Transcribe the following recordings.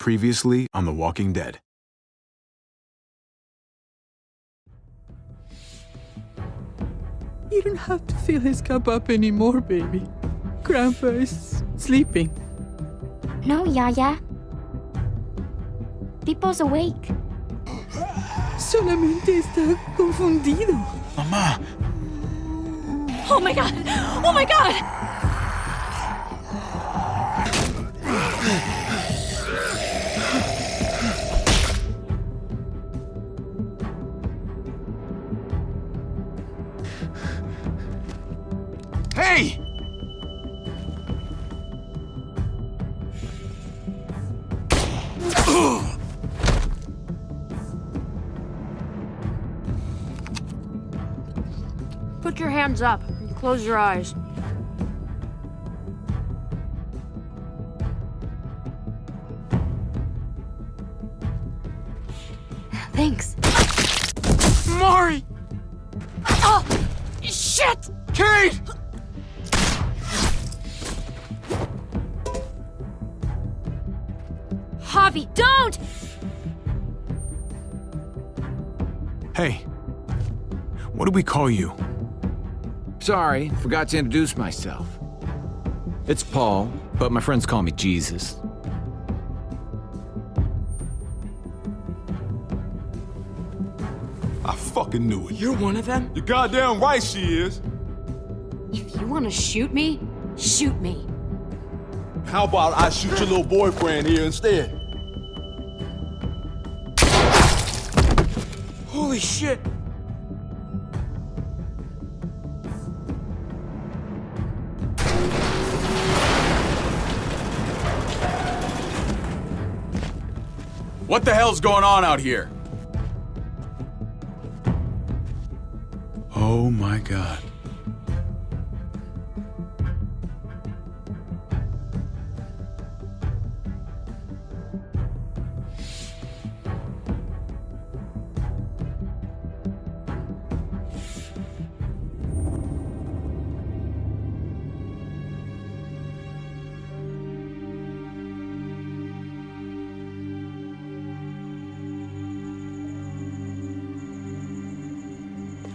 Previously on The Walking Dead. You don't have to fill his cup up anymore, baby. Grandpa is sleeping. No, Yaya. Pipo's awake. Solamente está confundido. Mamá! Oh my god! Oh my god! Hey! Put your hands up and close your eyes. Thanks. Mari! Oh! Shit! Kate! Javi, don't! Hey. What do we call you? Sorry, forgot to introduce myself. It's Paul, but my friends call me Jesus. I fucking knew it. You're one of them? You're goddamn right she is. If you want to shoot me, shoot me. How about I shoot your little boyfriend here instead? Holy shit! What the hell's going on out here? Oh my god.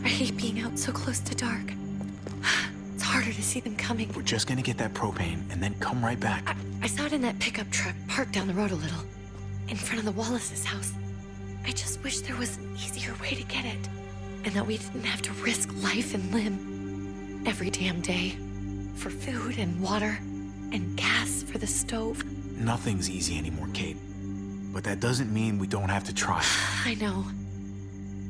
I hate being out so close to dark. It's harder to see them coming. We're just gonna get that propane and then come right back. I saw it in that pickup truck parked down the road a little, in front of the Wallace's house. I just wish there was an easier way to get it, and that we didn't have to risk life and limb every damn day for food and water and gas for the stove. Nothing's easy anymore, Kate. But that doesn't mean we don't have to try. I know.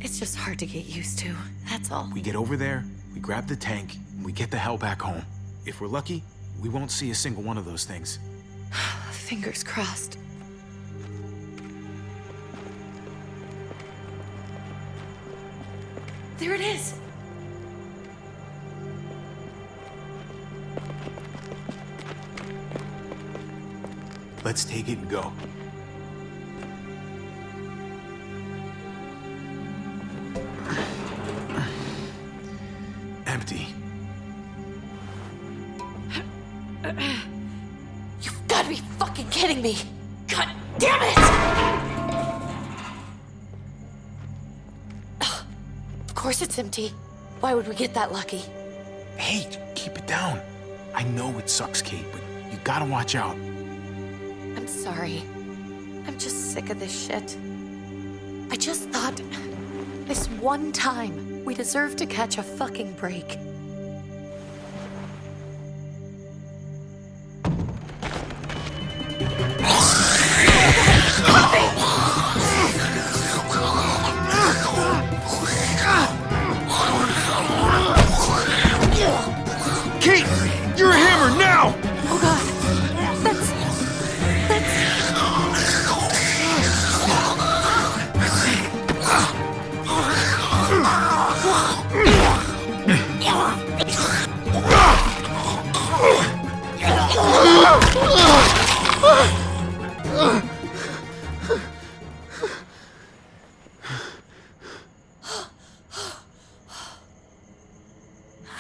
It's just hard to get used to, that's all. We get over there, we grab the tank, and we get the hell back home. If we're lucky, we won't see a single one of those things. Fingers crossed. There it is! Let's take it and go. Empty. You've got to be fucking kidding me! God damn it! Ugh, of course it's empty. Why would we get that lucky? Hey, keep it down. I know it sucks, Kate, but you gotta watch out. I'm sorry. I'm just sick of this shit. I just thought, this one time, we deserve to catch a fucking break. Kate, you're a hammer now! Oh god, that's...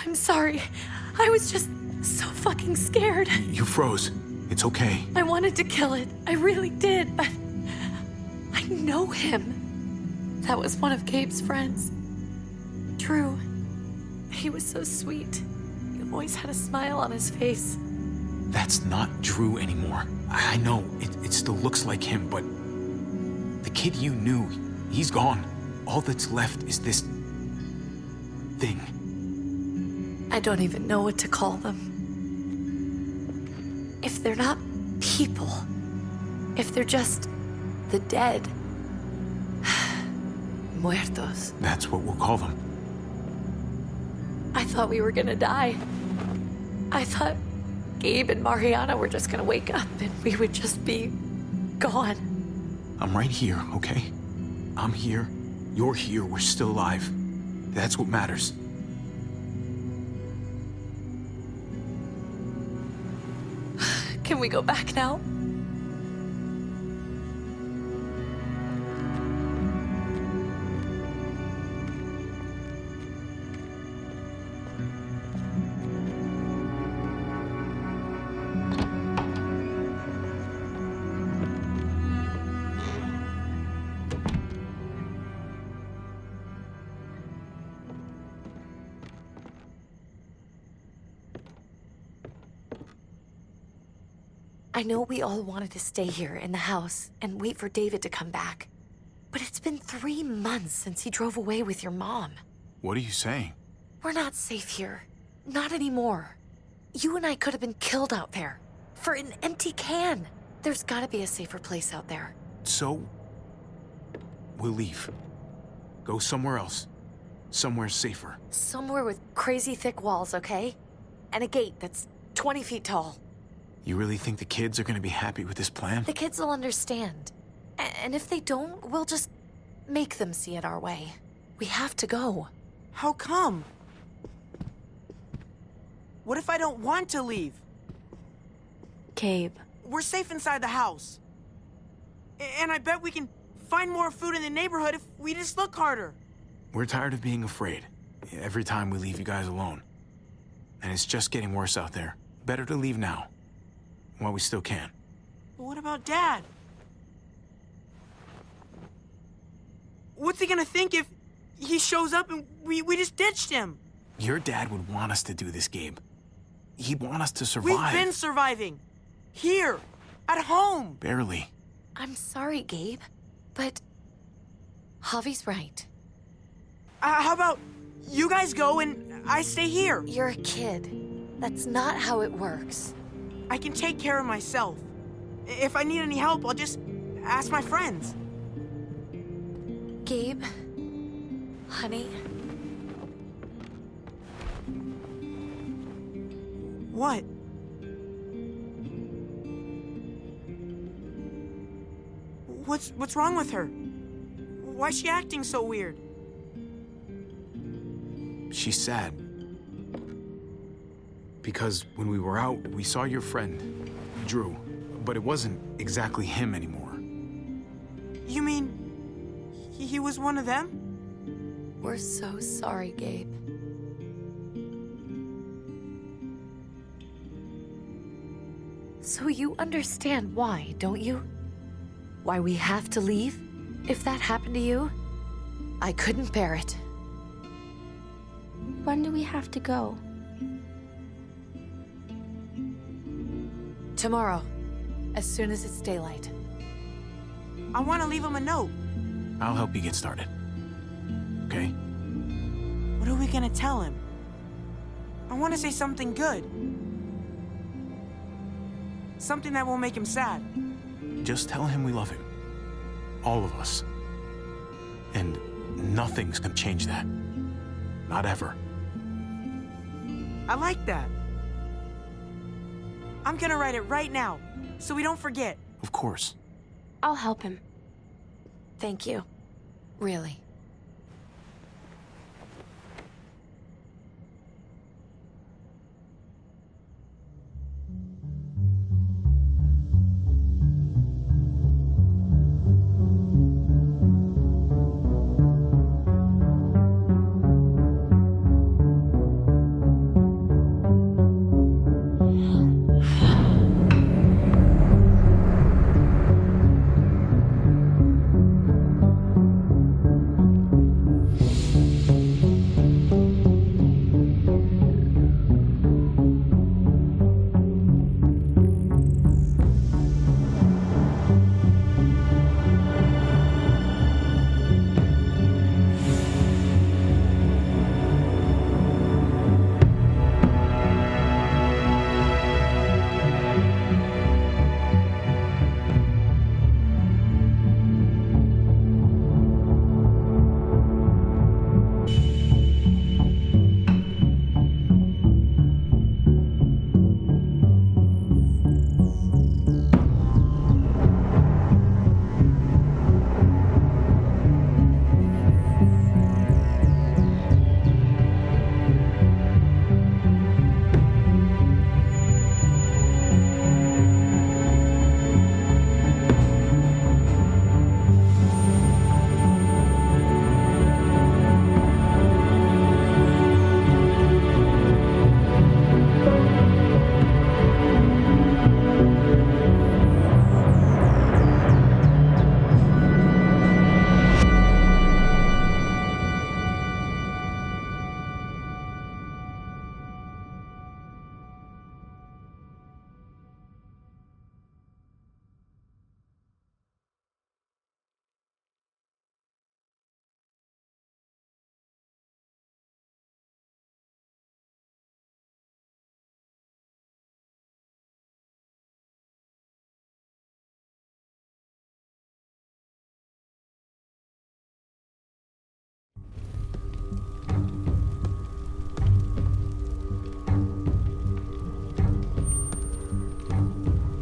I'm sorry. I was just so fucking scared. You froze. It's okay. I wanted to kill it. I really did, but I know him. That was one of Gabe's friends. Drew. He was so sweet. He always had a smile on his face. That's not Drew anymore. I know, it still looks like him, but the kid you knew, he's gone. All that's left is this thing. I don't even know what to call them. If they're not people, if they're just the dead, muertos. That's what we'll call them. I thought we were gonna die. I thought Gabe and Mariana were just gonna wake up and we would just be gone. I'm right here, okay? I'm here, you're here, we're still alive. That's what matters. Can we go back now? I know we all wanted to stay here in the house and wait for David to come back. But it's been 3 months since he drove away with your mom. What are you saying? We're not safe here. Not anymore. You and I could have been killed out there. For an empty can. There's gotta be a safer place out there. So, we'll leave. Go somewhere else. Somewhere safer. Somewhere with crazy thick walls, okay? And a gate that's 20 feet tall. You really think the kids are gonna be happy with this plan? The kids will understand. And if they don't, we'll just make them see it our way. We have to go. How come? What if I don't want to leave? Gabe. We're safe inside the house. And I bet we can find more food in the neighborhood if we just look harder. We're tired of being afraid. Every time we leave you guys alone. And it's just getting worse out there. Better to leave now. While we still can. But what about Dad? What's he gonna think if he shows up and we just ditched him? Your dad would want us to do this, Gabe. He'd want us to survive. We've been surviving. Here. At home. Barely. I'm sorry, Gabe. But Javi's right. How about you guys go and I stay here? You're a kid. That's not how it works. I can take care of myself. If I need any help, I'll just ask my friends. Gabe, honey, What? What's wrong with her? Why's she acting so weird? She's sad. Because when we were out, we saw your friend, Drew. But it wasn't exactly him anymore. You mean he was one of them? we're so sorry, Gabe. So you understand why, don't you? Why we have to leave? If that happened to you, I couldn't bear it. When do we have to go? Tomorrow, as soon as it's daylight. I want to leave him a note. I'll help you get started. Okay? What are we gonna tell him? I want to say something good. Something that won't make him sad. Just tell him we love him. All of us. And nothing's gonna change that. Not ever. I like that. I'm gonna write it right now, so we don't forget. Of course. I'll help him. Thank you. Really.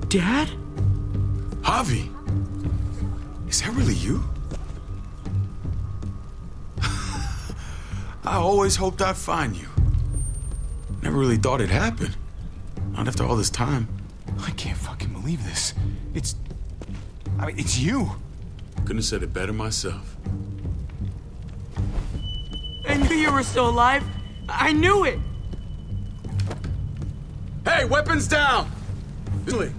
Dad? Javi, is that really you? I always hoped I'd find you. Never really thought it'd happen. Not after all this time. I can't fucking believe this. It's you. Couldn't have said it better myself. I knew you were still alive. I knew it. Hey, weapons down! Billy.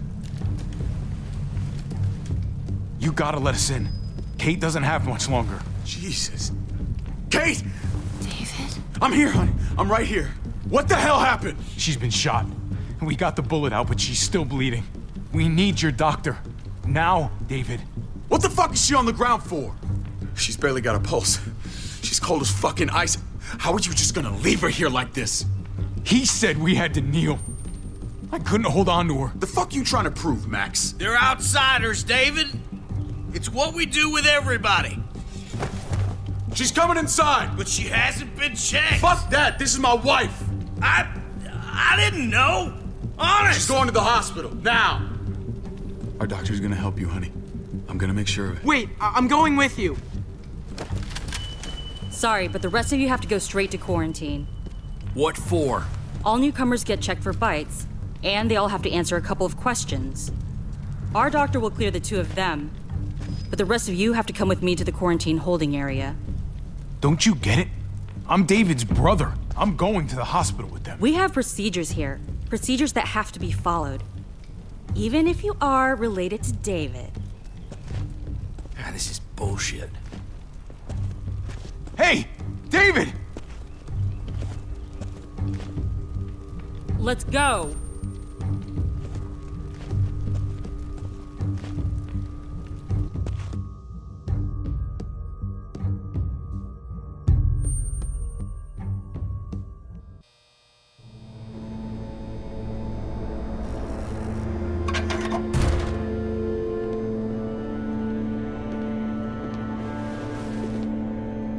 You gotta let us in. Kate doesn't have much longer. Jesus. Kate! David? I'm here, honey. I'm right here. What the hell happened? She's been shot. We got the bullet out, but she's still bleeding. We need your doctor. Now, David. What the fuck is she on the ground for? She's barely got a pulse. She's cold as fucking ice. How are you just gonna leave her here like this? He said we had to kneel. I couldn't hold on to her. The fuck you trying to prove, Max? They're outsiders, David. It's what we do with everybody. She's coming inside. But she hasn't been checked. Fuck that. This is my wife. I didn't know. Honest. She's going to the hospital now. Our doctor's gonna help you, honey. I'm gonna make sure of it. Wait, I'm going with you. Sorry, but the rest of you have to go straight to quarantine. What for? All newcomers get checked for bites, and they all have to answer a couple of questions. Our doctor will clear the two of them, but the rest of you have to come with me to the quarantine holding area. Don't you get it? I'm David's brother. I'm going to the hospital with them. We have procedures here, procedures that have to be followed. Even if you are related to David. This is bullshit. Hey, David! Let's go.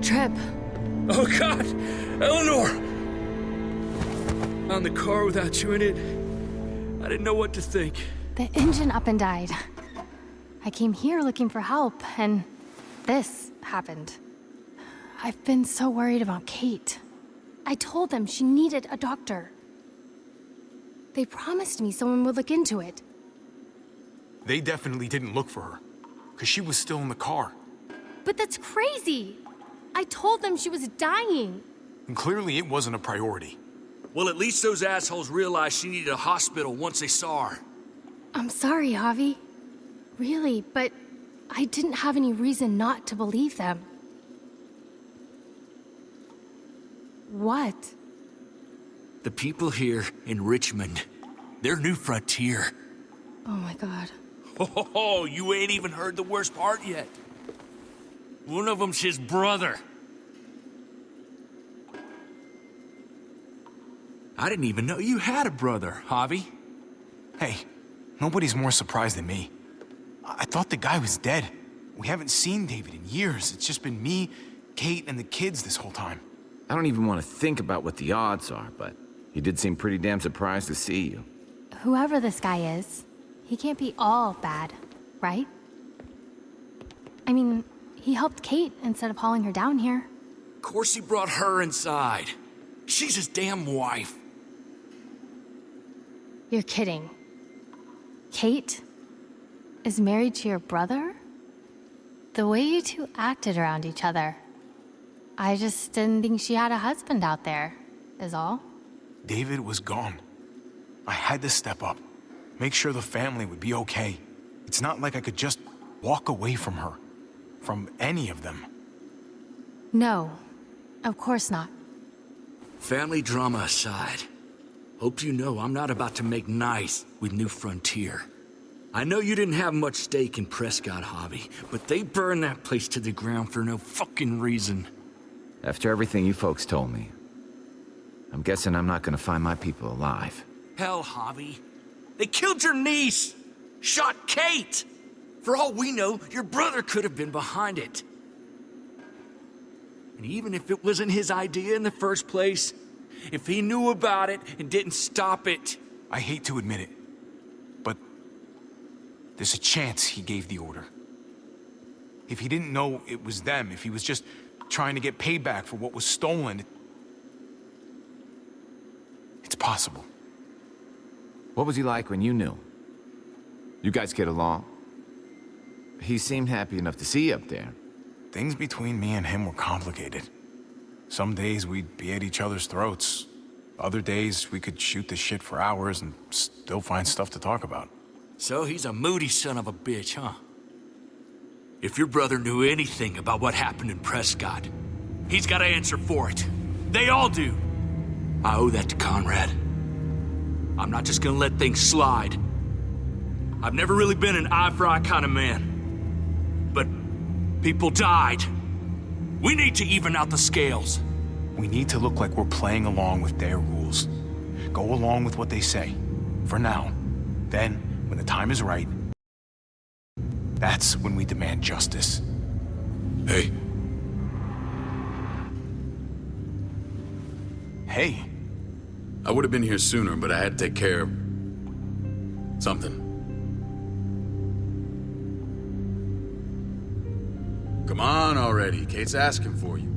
Trip. Oh, God! Eleanor! On the car without you in it, I didn't know what to think. The engine up and died. I came here looking for help, and this happened. I've been so worried about Kate. I told them she needed a doctor. They promised me someone would look into it. They definitely didn't look for her, because she was still in the car. But that's crazy! I told them she was dying. And clearly it wasn't a priority. Well, at least those assholes realized she needed a hospital once they saw her. I'm sorry, Javi. Really, but I didn't have any reason not to believe them. What? The people here in Richmond, their new frontier. Oh my God. Oh, you ain't even heard the worst part yet. One of them's his brother. I didn't even know you had a brother, Javi. Hey, nobody's more surprised than me. I thought the guy was dead. We haven't seen David in years. It's just been me, Kate, and the kids this whole time. I don't even want to think about what the odds are, but he did seem pretty damn surprised to see you. Whoever this guy is, he can't be all bad, right? I mean, he helped Kate instead of hauling her down here. Of course he brought her inside. She's his damn wife. You're kidding. Kate is married to your brother? The way you two acted around each other. I just didn't think she had a husband out there, is all. David was gone. I had to step up, make sure the family would be okay. It's not like I could just walk away from her, from any of them. No, of course not. Family drama aside, hope you know I'm not about to make nice with New Frontier. I know you didn't have much stake in Prescott, Javi, but they burned that place to the ground for no fucking reason. After everything you folks told me, I'm guessing I'm not gonna find my people alive. Hell, Javi. They killed your niece! Shot Kate! For all we know, your brother could have been behind it. And even if it wasn't his idea in the first place, if he knew about it and didn't stop it... I hate to admit it, but There's a chance he gave the order. If he didn't know it was them, if he was just trying to get payback for what was stolen, it's possible. What was he like when you knew? You guys get along? He seemed happy enough to see you up there. Things between me and him were complicated. Some days we'd be at each other's throats. Other days we could shoot the shit for hours and still find stuff to talk about. So he's a moody son of a bitch, huh? If your brother knew anything about what happened in Prescott, he's got to answer for it. They all do. I owe that to Conrad. I'm not just gonna let things slide. I've never really been an eye-for-eye kind of man. But people died. We need to even out the scales. We need to look like we're playing along with their rules. Go along with what they say. For now. Then, when the time is right, that's when we demand justice. Hey. Hey. I would have been here sooner, but I had to take care of something. Come on already. Kate's asking for you.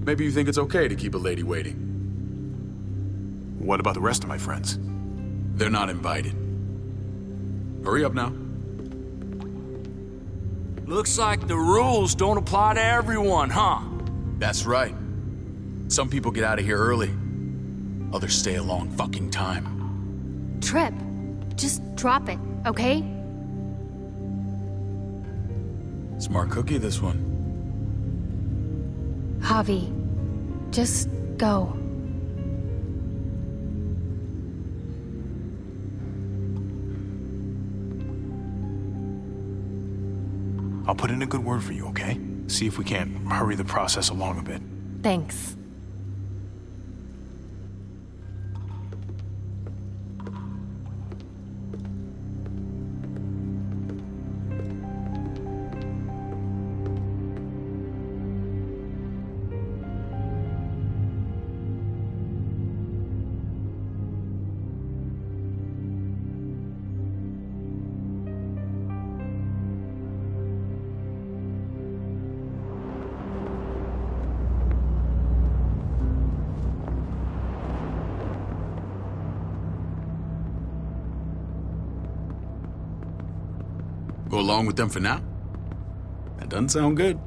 Maybe you think it's okay to keep a lady waiting. What about the rest of my friends? They're not invited. Hurry up now. Looks like the rules don't apply to everyone, huh? That's right. Some people get out of here early. Others stay a long fucking time. Trip, just drop it, okay? Smart cookie, this one. Javi, just go. I'll put in a good word for you, okay? See if we can't hurry the process along a bit. Thanks. Go along with them for now? That doesn't sound good.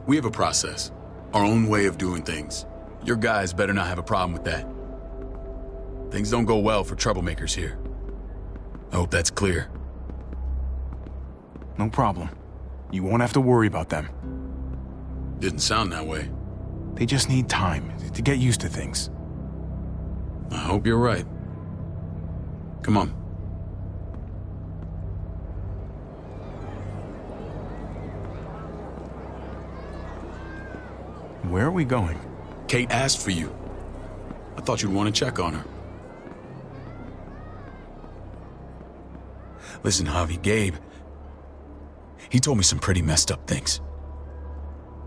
We have a process, our own way of doing things. Your guys better not have a problem with that. Things don't go well for troublemakers here. I hope that's clear. No problem. You won't have to worry about them. Didn't sound that way. They just need time to get used to things. I hope you're right. Come on. Where are we going? Kate asked for you. I thought you'd want to check on her. Listen, Javi, Gabe, he told me some pretty messed up things.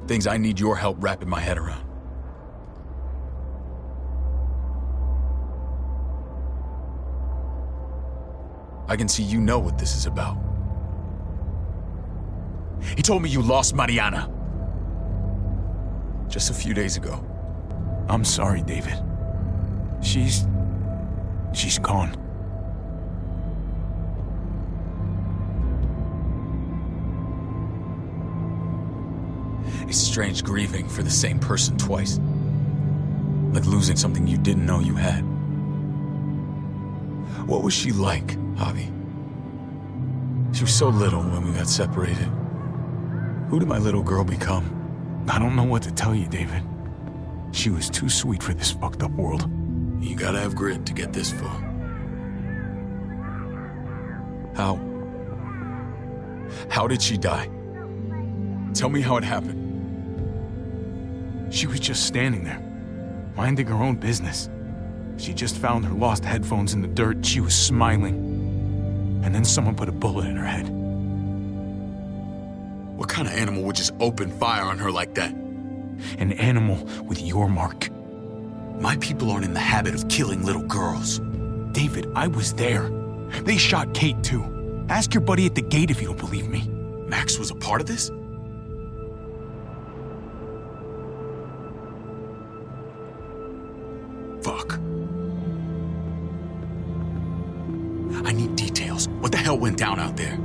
Things I need your help wrapping my head around. I can see you know what this is about. He told me you lost Mariana. Just a few days ago. I'm sorry, David. She's gone. It's strange grieving for the same person twice. Like losing something you didn't know you had. What was she like, Javi? She was so little when we got separated. Who did my little girl become? I don't know what to tell you, David. She was too sweet for this fucked up world. You gotta have grit to get this far. How did she die? Tell me how it happened. She was just standing there, minding her own business. She just found her lost headphones in the dirt. She was smiling. And then someone put a bullet in her head. What kind of animal would just open fire on her like that? An animal with your mark. My people aren't in the habit of killing little girls. David, I was there. They shot Kate, too. Ask your buddy at the gate if you don't believe me. Max was a part of this? Fuck. I need details. What the hell went down out there?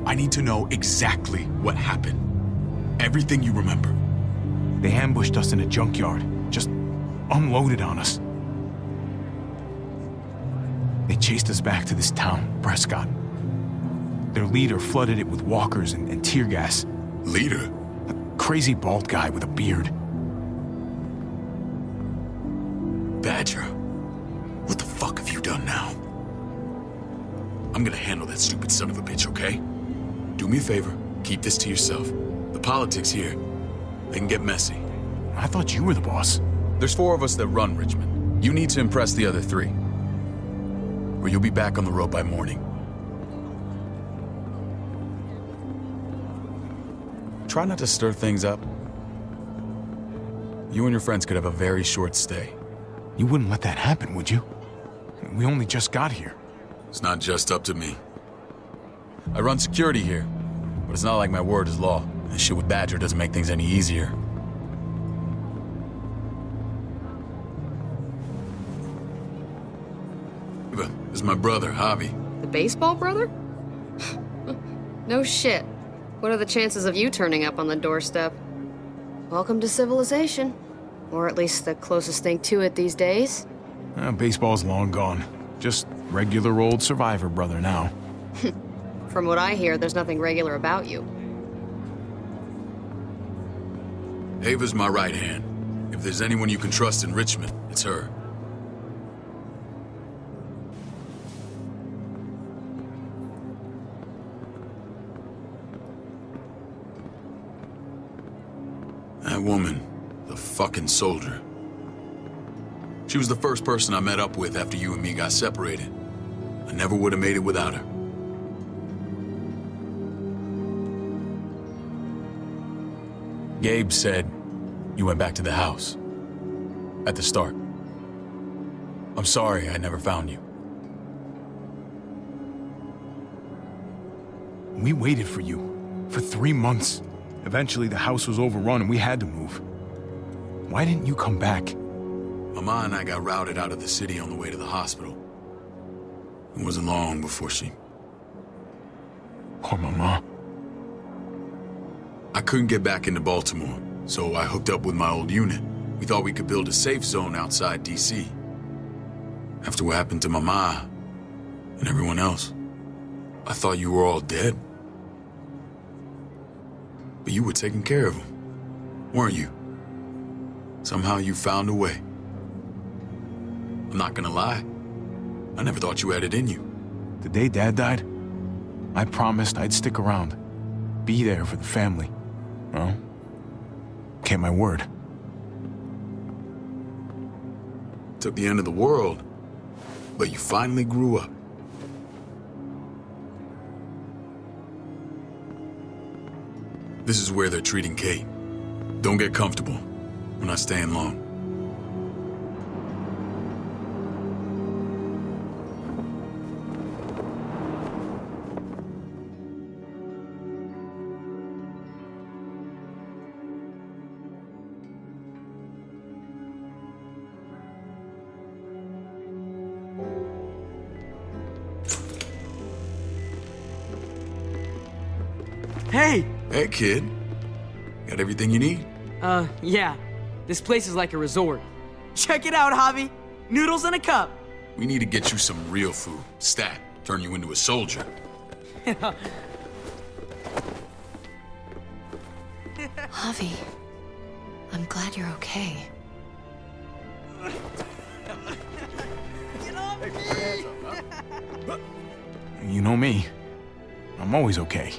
I need to know exactly what happened. Everything you remember. They ambushed us in a junkyard. Just unloaded on us. They chased us back to this town, Prescott. Their leader flooded it with walkers and tear gas. Leader? A crazy bald guy with a beard. Badger, what the fuck have you done now? I'm gonna handle that stupid son of a bitch, okay? Do me a favor, keep this to yourself. The politics here, they can get messy. I thought you were the boss. There's 4 of us that run Richmond. You need to impress the other 3. Or you'll be back on the road by morning. Try not to stir things up. You and your friends could have a very short stay. You wouldn't let that happen, would you? We only just got here. It's not just up to me. I run security here, but it's not like my word is law. This shit with Badger doesn't make things any easier. This is my brother, Javi. The baseball brother? No shit. What are the chances of you turning up on the doorstep? Welcome to civilization. Or at least the closest thing to it these days. Baseball's long gone. Just regular old survivor brother now. From what I hear, there's nothing regular about you. Ava's my right hand. If there's anyone you can trust in Richmond, it's her. That woman, the fucking soldier. She was the first person I met up with after you and me got separated. I never would have made it without her. Gabe said you went back to the house. At the start. I'm sorry I never found you. We waited for you. For 3 months. Eventually the house was overrun and we had to move. Why didn't you come back? Mama and I got routed out of the city on the way to the hospital. It wasn't long before she... Poor Mama. I couldn't get back into Baltimore, so I hooked up with my old unit. We thought we could build a safe zone outside D.C. After what happened to Mama and everyone else, I thought you were all dead. But you were taking care of them, weren't you? Somehow you found a way. I'm not gonna lie. I never thought you had it in you. The day Dad died, I promised I'd stick around. Be there for the family. Well, kept my word. Took the end of the world, but you finally grew up. This is where they're treating Kate. Don't get comfortable. We're not staying long. Hey! Hey, kid. Got everything you need? Yeah. This place is like a resort. Check it out, Javi. Noodles in a cup. We need to get you some real food. Stat. Turn you into a soldier. Javi, I'm glad you're okay. You know me. I'm always okay.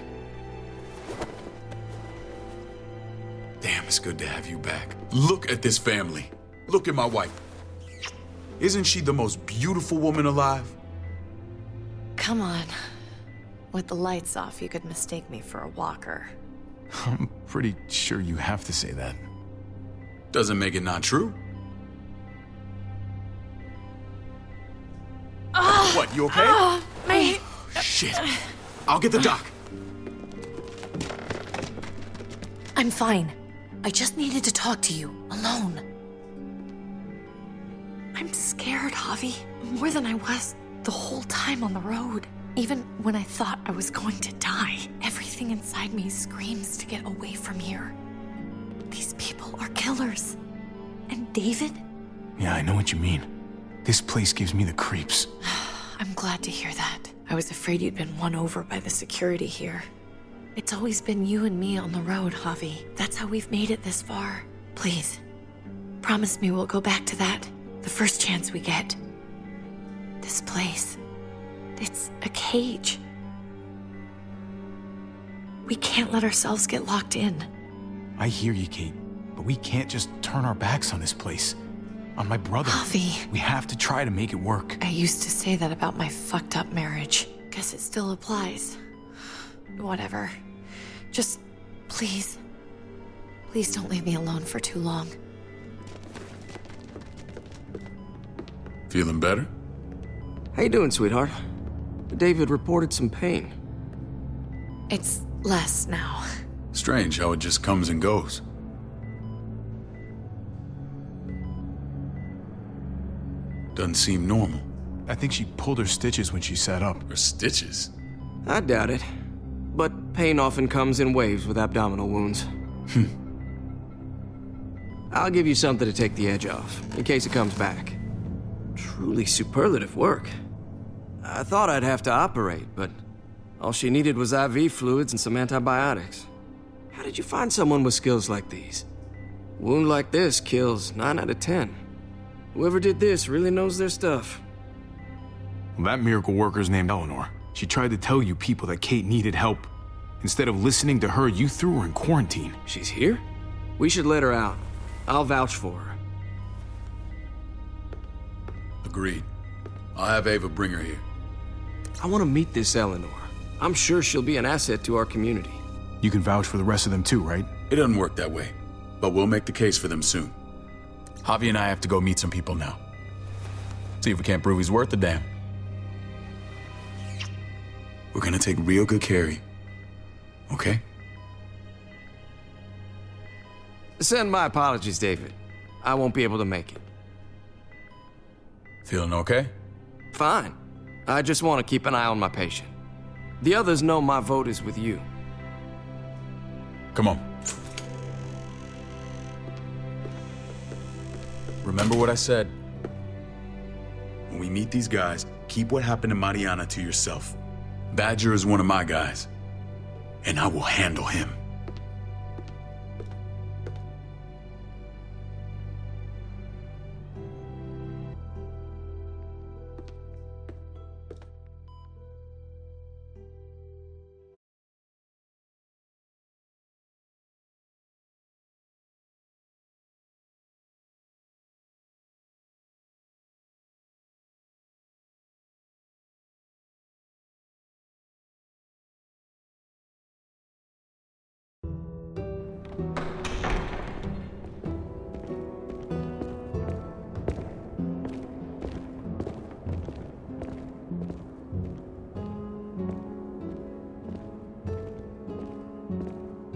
Damn, it's good to have you back. Look at this family. Look at my wife. Isn't she the most beautiful woman alive? Come on. With the lights off, you could mistake me for a walker. I'm pretty sure you have to say that. Doesn't make it not true. What, You okay? Shit. I'll get the doc. I'm fine. I just needed to talk to you, alone. I'm scared, Javi. More than I was the whole time on the road. Even when I thought I was going to die, everything inside me screams to get away from here. These people are killers. And David? Yeah, I know what you mean. This place gives me the creeps. I'm glad to hear that. I was afraid you'd been won over by the security here. It's always been you and me on the road, Javi. That's how we've made it this far. Please, promise me we'll go back to that the first chance we get. This place, it's a cage. We can't let ourselves get locked in. I hear you, Kate, but we can't just turn our backs on this place. On my brother. Javi. We have to try to make it work. I used to say that about my fucked up marriage. Guess it still applies. Whatever. Just, please. Please don't leave me alone for too long. Feeling better? How you doing, sweetheart? David reported some pain. It's less now. Strange how it just comes and goes. Doesn't seem normal. I think she pulled her stitches when she sat up. Her stitches? I doubt it. But pain often comes in waves with abdominal wounds. I'll give you something to take the edge off, in case it comes back. Truly superlative work. I thought I'd have to operate, but all she needed was IV fluids and some antibiotics. How did you find someone with skills like these? A wound like this kills 9 out of 10. Whoever did this really knows their stuff. Well, that miracle worker's named Eleanor. She tried to tell you people that Kate needed help. Instead of listening to her, you threw her in quarantine. She's here? We should let her out. I'll vouch for her. Agreed. I'll have Ava bring her here. I want to meet this Eleanor. I'm sure she'll be an asset to our community. You can vouch for the rest of them too, right? It doesn't work that way, but we'll make the case for them soon. Javi and I have to go meet some people now. See if we can't prove he's worth the damn. We're gonna take real good care of you. Okay? Send my apologies, David. I won't be able to make it. Feeling okay? Fine. I just want to keep an eye on my patient. The others know my vote is with you. Come on. Remember what I said. When we meet these guys, keep what happened to Mariana to yourself. Badger is one of my guys, and I will handle him.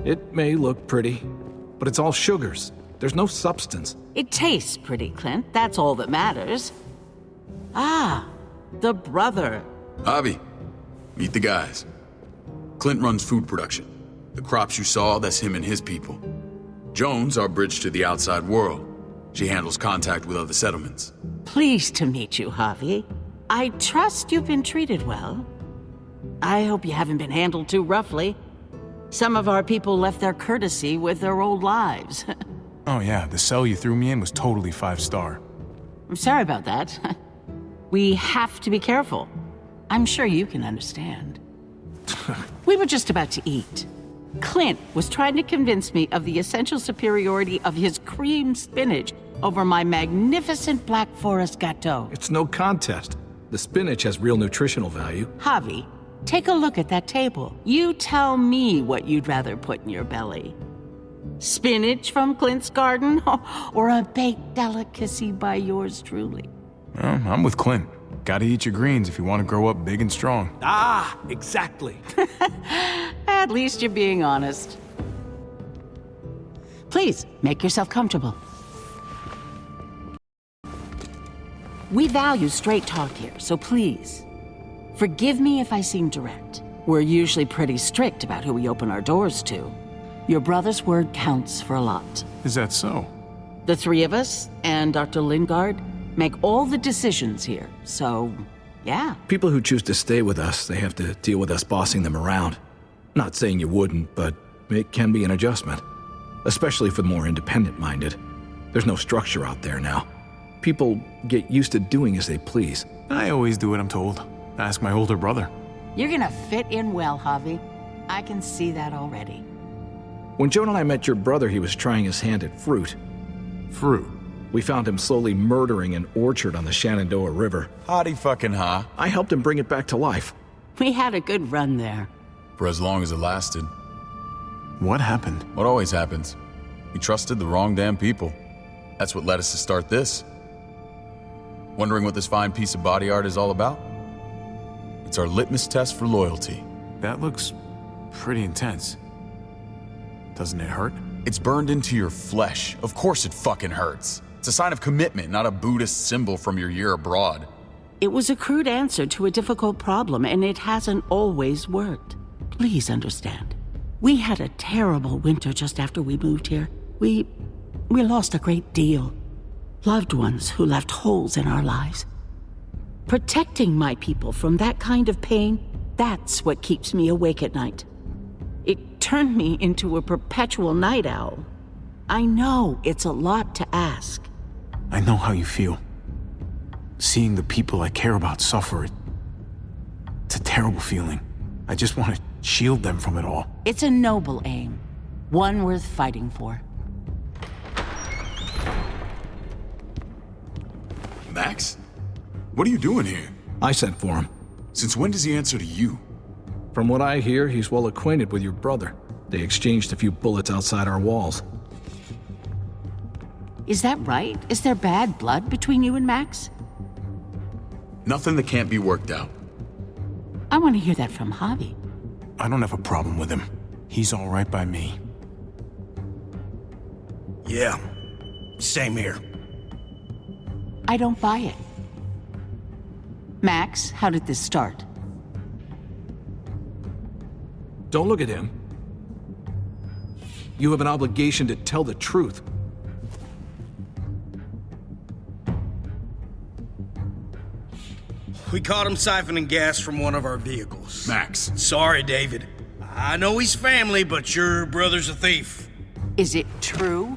It may look pretty, but it's all sugars. There's no substance. It tastes pretty, Clint. That's all that matters. Ah, the brother. Javi, meet the guys. Clint runs food production. The crops you saw, that's him and his people. Jones, our bridge to the outside world. She handles contact with other settlements. Pleased to meet you, Javi. I trust you've been treated well. I hope you haven't been handled too roughly. Some of our people left their courtesy with their old lives. Oh yeah, the cell you threw me in was totally 5-star. I'm sorry about that. We have to be careful. I'm sure you can understand. We were just about to eat. Clint was trying to convince me of the essential superiority of his cream spinach over my magnificent Black Forest gâteau. It's no contest. The spinach has real nutritional value. Javi, take a look at that table. You tell me what you'd rather put in your belly. Spinach from Clint's garden, or a baked delicacy by yours truly? I'm with Clint. Gotta eat your greens if you want to grow up big and strong. Ah, exactly. At least you're being honest. Please, make yourself comfortable. We value straight talk here, so please, forgive me if I seem direct. We're usually pretty strict about who we open our doors to. Your brother's word counts for a lot. Is that so? The three of us and Dr. Lingard make all the decisions here, so yeah. People who choose to stay with us, they have to deal with us bossing them around. Not saying you wouldn't, but it can be an adjustment. Especially for the more independent-minded. There's no structure out there now. People get used to doing as they please. I always do what I'm told. Ask my older brother. You're gonna fit in well, Javi. I can see that already. When Joan and I met your brother, he was trying his hand at fruit. Fruit? We found him slowly murdering an orchard on the Shenandoah River. Howdy fucking ha. I helped him bring it back to life. We had a good run there. For as long as it lasted. What happened? What always happens. We trusted the wrong damn people. That's what led us to start this. Wondering what this fine piece of body art is all about? It's our litmus test for loyalty. That looks pretty intense. Doesn't it hurt? It's burned into your flesh. Of course it fucking hurts. It's a sign of commitment, not a Buddhist symbol from your year abroad. It was a crude answer to a difficult problem, and it hasn't always worked. Please understand. We had a terrible winter just after we moved here. We lost a great deal. Loved ones who left holes in our lives. Protecting my people from that kind of pain, that's what keeps me awake at night. It turned me into a perpetual night owl. I know it's a lot to ask. I know how you feel. Seeing the people I care about suffer, it's a terrible feeling. I just want to shield them from it all. It's a noble aim. One worth fighting for. Max? What are you doing here? I sent for him. Since when does he answer to you? From what I hear, he's well acquainted with your brother. They exchanged a few bullets outside our walls. Is that right? Is there bad blood between you and Max? Nothing that can't be worked out. I want to hear that from Javi. I don't have a problem with him. He's all right by me. Yeah, same here. I don't buy it. Max, how did this start? Don't look at him. You have an obligation to tell the truth. We caught him siphoning gas from one of our vehicles. Max. Sorry, David. I know he's family, but your brother's a thief. Is it true?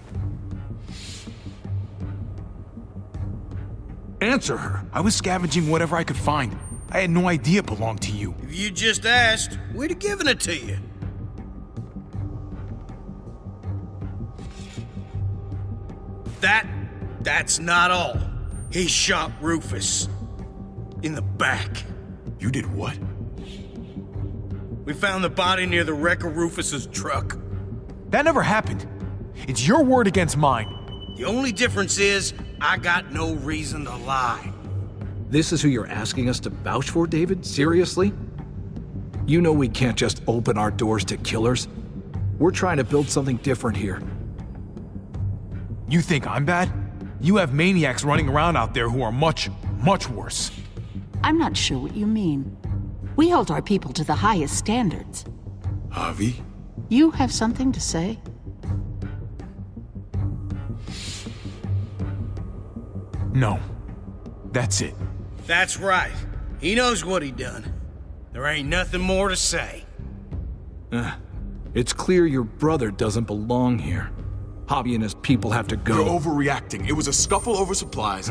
Answer her. I was scavenging whatever I could find. I had no idea it belonged to you. If you just asked, we'd have given it to you. That's not all. He shot Rufus. In the back. You did what? We found the body near the wreck of Rufus's truck. That never happened. It's your word against mine. The only difference is, I got no reason to lie. This is who you're asking us to vouch for, David? Seriously? You know we can't just open our doors to killers. We're trying to build something different here. You think I'm bad? You have maniacs running around out there who are much, much worse. I'm not sure what you mean. We hold our people to the highest standards. Javi? You have something to say? No. That's it. That's right. He knows what he done. There ain't nothing more to say. It's clear your brother doesn't belong here. Javi and his people have to go. You're overreacting. It was a scuffle over supplies.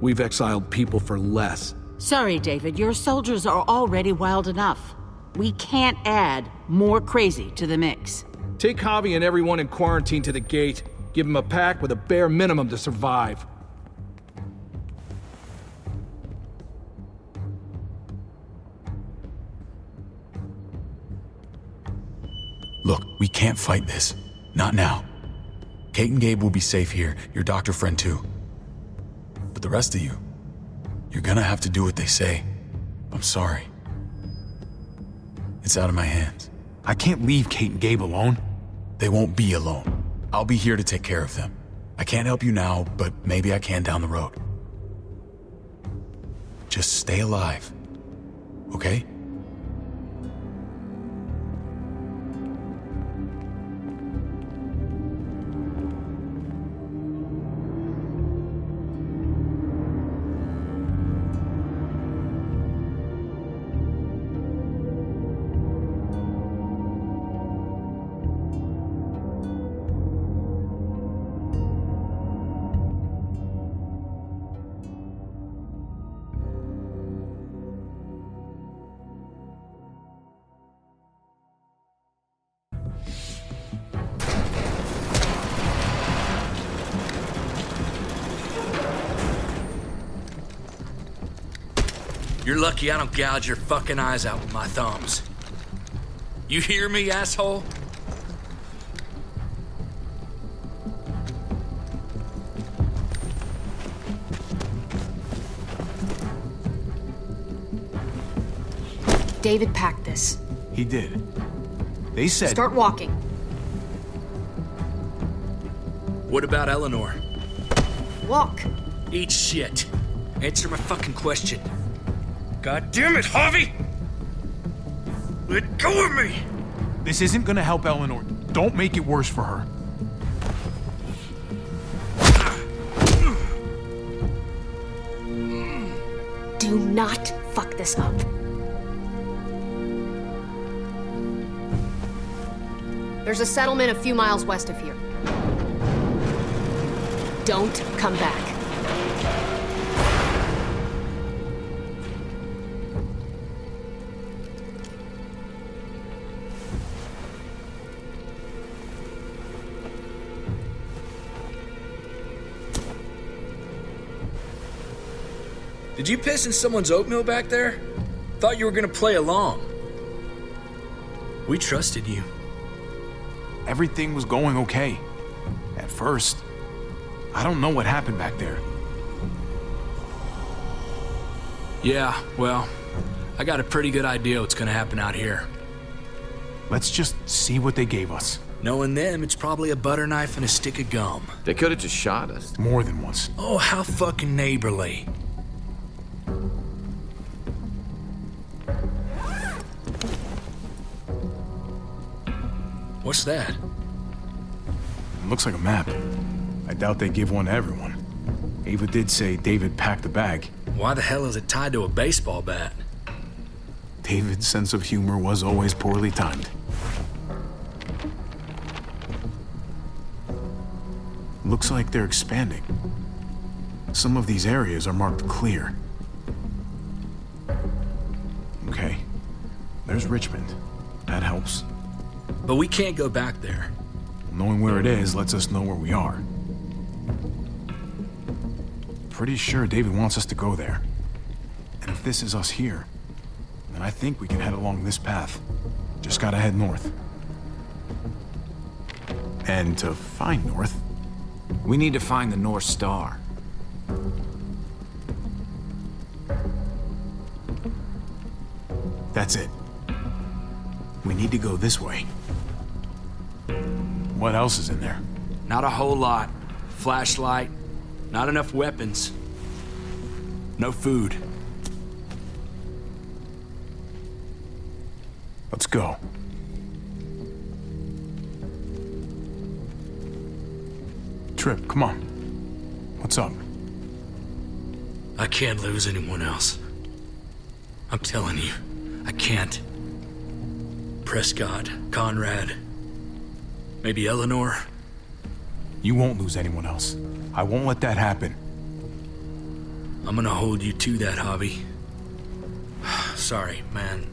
We've exiled people for less. Sorry, David. Your soldiers are already wild enough. We can't add more crazy to the mix. Take Javi and everyone in quarantine to the gate. Give them a pack with a bare minimum to survive. Look, we can't fight this. Not now. Kate and Gabe will be safe here, your doctor friend too. But the rest of you, You're gonna have to do what they say. I'm sorry. It's out of my hands. I can't leave Kate and Gabe alone. They won't be alone. I'll be here to take care of them. I can't help you now, but maybe I can down the road. Just stay alive, okay? You're lucky I don't gouge your fucking eyes out with my thumbs. You hear me, asshole? David packed this. He did. They said... Start walking. What about Eleanor? Walk. Eat shit. Answer my fucking question. God damn it, Javi! Let go of me! This isn't gonna help Eleanor. Don't make it worse for her. Do not fuck this up. There's a settlement a few miles west of here. Don't come back. Did you piss in someone's oatmeal back there? Thought you were gonna play along. We trusted you. Everything was going okay. At first. I don't know what happened back there. Yeah, well, I got a pretty good idea what's gonna happen out here. Let's just see what they gave us. Knowing them, it's probably a butter knife and a stick of gum. They could have just shot us. More than once. Oh, how fucking neighborly. What's that? It looks like a map. I doubt they give one to everyone. Ava did say David packed the bag. Why the hell is it tied to a baseball bat? David's sense of humor was always poorly timed. Looks like they're expanding. Some of these areas are marked clear. Okay. There's Richmond. That helps. But we can't go back there. Knowing where it is lets us know where we are. Pretty sure David wants us to go there. And if this is us here, then I think we can head along this path. Just gotta head north. And to find north... We need to find the North Star. That's it. We need to go this way. What else is in there? Not a whole lot. Flashlight, not enough weapons. No food. Let's go. Trip, come on. What's up? I can't lose anyone else. I'm telling you, I can't. Prescott, Conrad, maybe Eleanor. You won't lose anyone else. I won't let that happen. I'm gonna hold you to that, Javi. Sorry, man.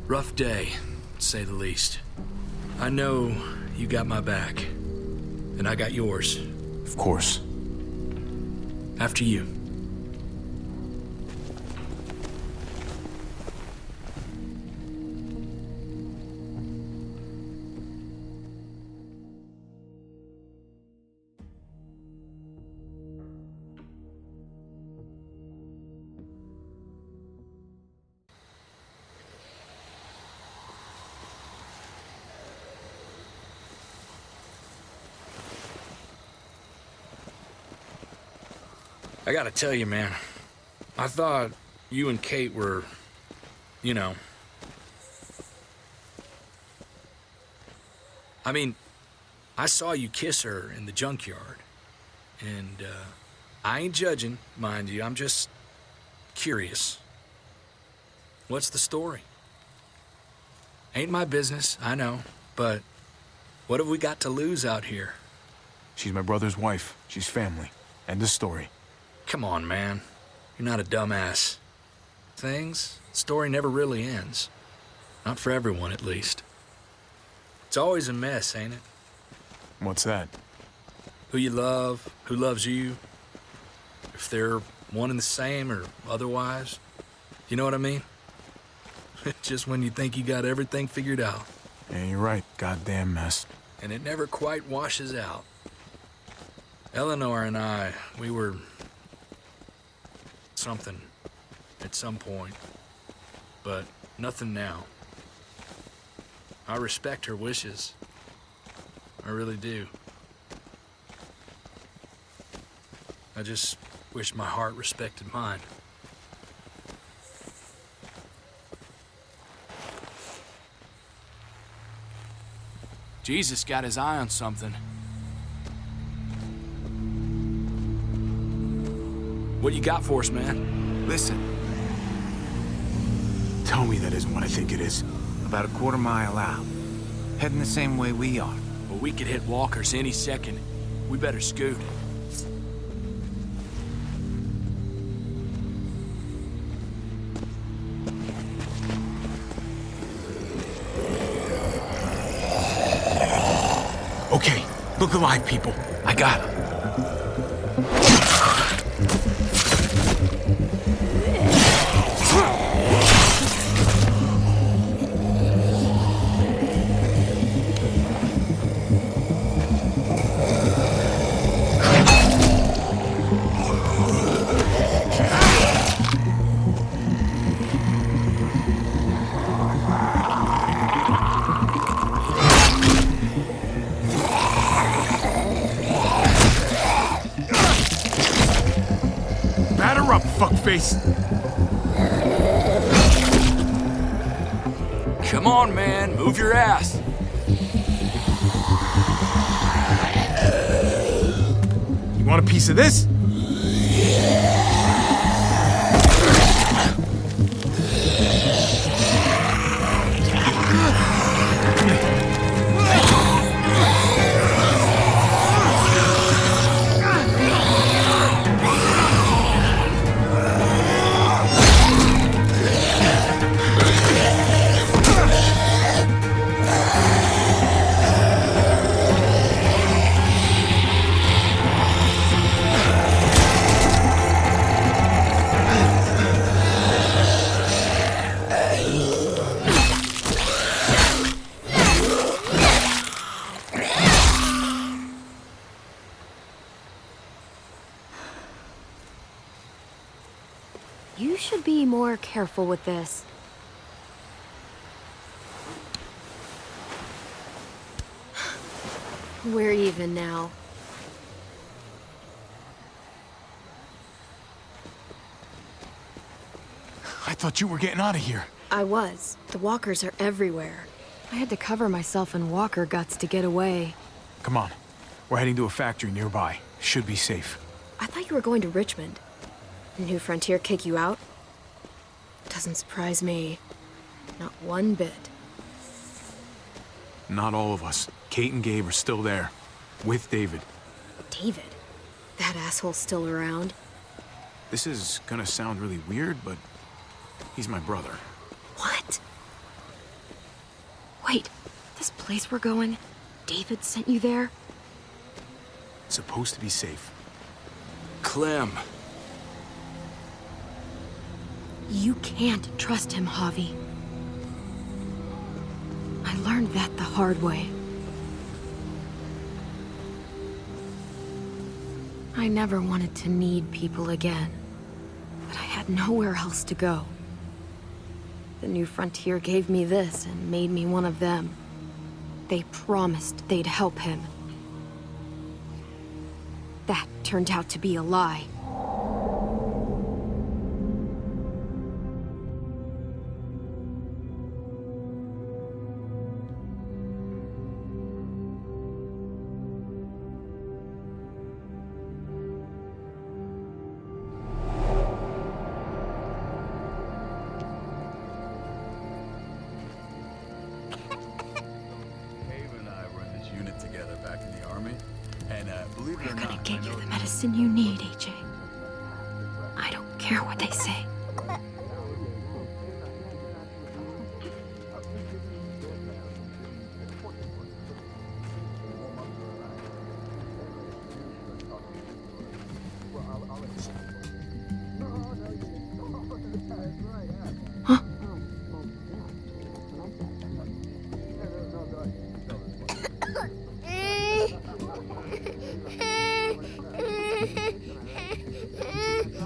Rough day, to say the least. I know you got my back, and I got yours. Of course. After you. I gotta tell you, man. I thought you and Kate were, you know... I mean, I saw you kiss her in the junkyard. And, I ain't judging, mind you. I'm just curious. What's the story? Ain't my business, I know. But what have we got to lose out here? She's my brother's wife. She's family. End of story. Come on, man. You're not a dumbass. Story never really ends. Not for everyone, at least. It's always a mess, ain't it? What's that? Who you love, who loves you, if they're one and the same or otherwise. You know what I mean? Just when you think you got everything figured out. Yeah, you're right. Goddamn mess. And it never quite washes out. Eleanor and I, we were... something at some point. But nothing now. I respect her wishes. I really do. I just wish my heart respected mine. Jesus got his eye on something. What you got for us, man? Listen. Tell me that isn't what I think it is. About a quarter-mile out. Heading the same way we are. Well, we could hit walkers any second. We better scoot. Okay, look alive, people. I got him. Batter up, fuckface! Come on, man. Move your ass. You want a piece of this? You should be more careful with this. We're even now. I thought you were getting out of here. I was. The walkers are everywhere. I had to cover myself in walker guts to get away. Come on. We're heading to a factory nearby. Should be safe. I thought you were going to Richmond. New Frontier kick you out? Doesn't surprise me. Not one bit. Not all of us. Kate and Gabe are still there. With David. David? That asshole's still around? This is gonna sound really weird, but he's my brother. What? Wait, this place we're going, David sent you there? It's supposed to be safe. Clem. You can't trust him, Javi. I learned that the hard way. I never wanted to need people again, but I had nowhere else to go. The New Frontier gave me this and made me one of them. They promised they'd help him. That turned out to be a lie. together back in the army. And believe it or not, We're gonna get you the medicine you need, AJ. I don't care what they say.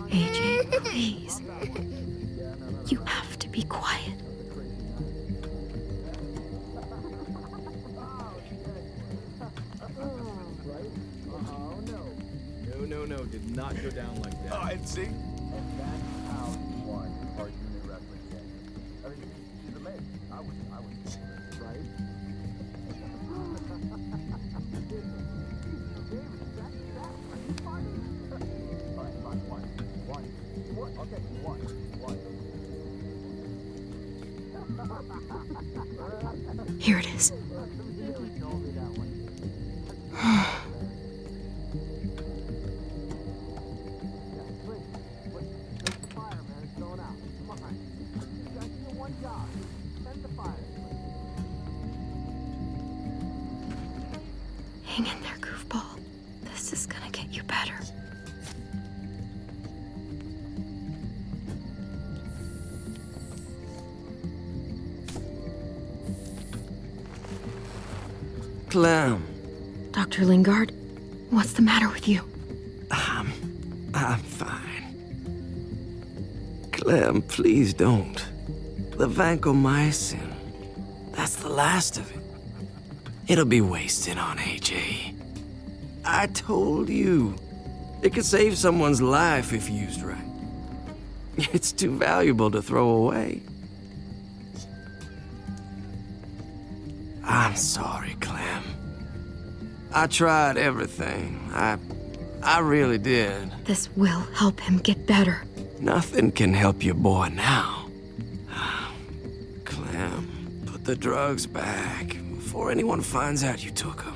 AJ, please. You have to be quiet. No, did not go down like that. Oh, and see? Here it is. Hang in there, goofball. This is gonna get you better. Clem. Dr. Lingard, what's the matter with you? I'm fine. Clem, please don't. The vancomycin, that's the last of it. It'll be wasted on AJ. I told you. It could save someone's life if used right. It's too valuable to throw away. I'm sorry, Clem. I tried everything. I really did. This will help him get better. Nothing can help your boy now. Clem, put the drugs back before anyone finds out you took them.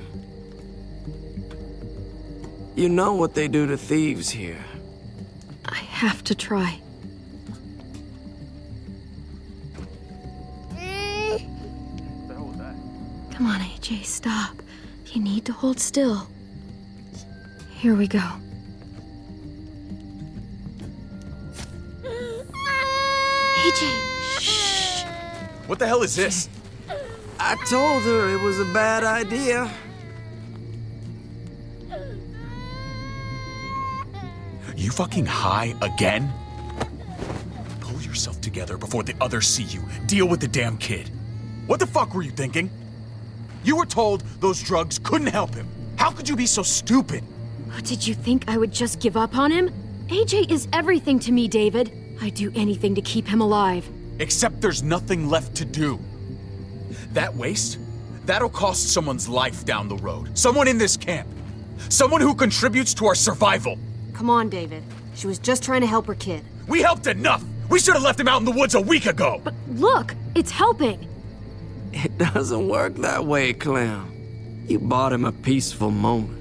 You know what they do to thieves here. I have to try. Come on, AJ, stop. You need to hold still. Here we go. AJ, shh. What the hell is this? I told her it was a bad idea. You fucking high again? Pull yourself together before the others see you. Deal with the damn kid. What the fuck were you thinking? You were told those drugs couldn't help him. How could you be so stupid? Did you think I would just give up on him? AJ is everything to me, David. I'd do anything to keep him alive. Except there's nothing left to do. That waste, that'll cost someone's life down the road. Someone in this camp. Someone who contributes to our survival. Come on, David. She was just trying to help her kid. We helped enough! We should have left him out in the woods a week ago! But look, it's helping. It doesn't work that way, Clem. You bought him a peaceful moment.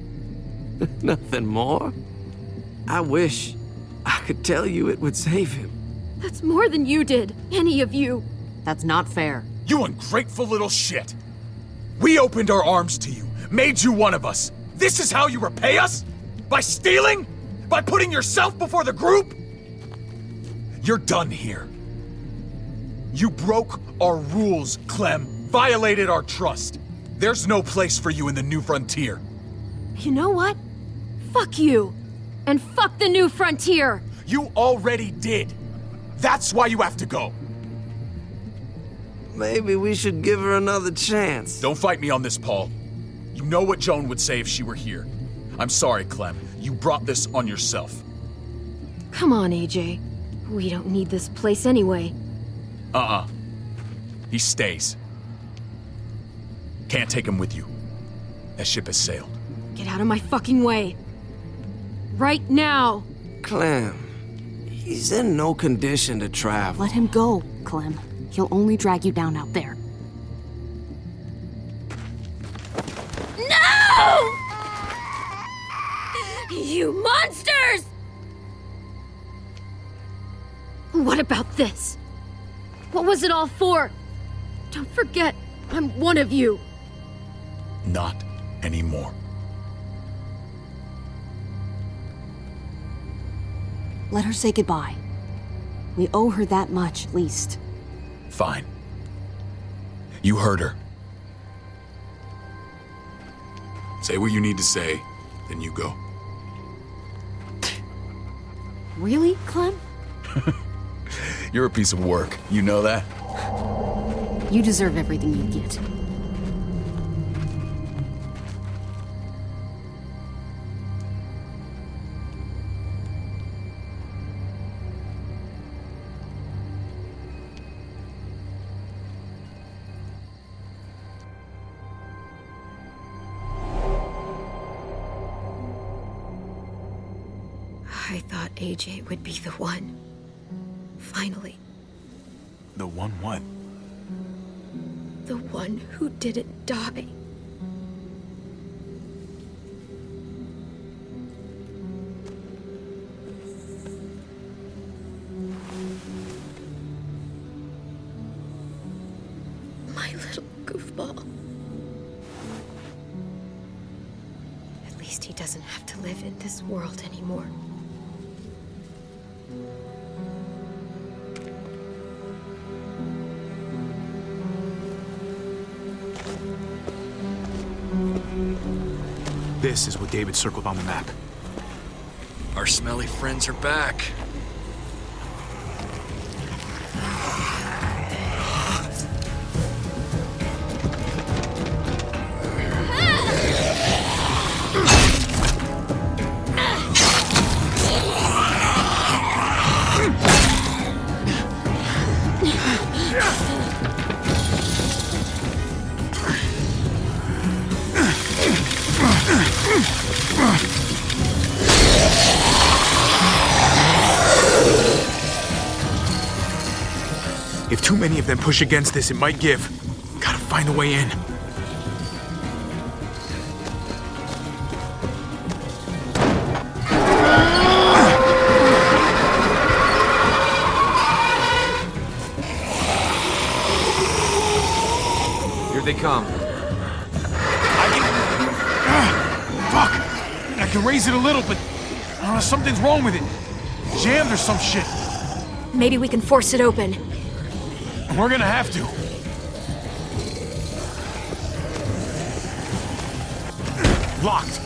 Nothing more. I wish I could tell you it would save him. That's more than you did, any of you. That's not fair. You ungrateful little shit! We opened our arms to you, made you one of us. This is how you repay us? By stealing? By putting yourself before the group? You're done here. You broke our rules, Clem. Violated our trust. There's no place for you in the New Frontier. You know what? Fuck you. And fuck the New Frontier. You already did. That's why you have to go. Maybe we should give her another chance. Don't fight me on this, Paul. You know what Joan would say if she were here. I'm sorry, Clem. You brought this on yourself. Come on, AJ. We don't need this place anyway. He stays. Can't take him with you. That ship has sailed. Get out of my fucking way. Right now. Clem, he's in no condition to travel. Let him go, Clem. He'll only drag you down out there. No! You monsters! What about this? What was it all for? Don't forget, I'm one of you. Not anymore. Let her say goodbye. We owe her that much, at least. Fine. You heard her. Say what you need to say, then you go. Really, Clem? You're a piece of work. You know that? You deserve everything you get. I thought AJ would be the one. Finally. The one what? The one who didn't die. My little goofball. At least he doesn't have to live in this world anymore. This is what David circled on the map. Our smelly friends are back. If too many of them push against this, it might give. Gotta find a way in. Here they come. Fuck! I can raise it a little, but I don't know, something's wrong with it. Jammed or some shit. Maybe we can force it open. We're gonna have to. Locked.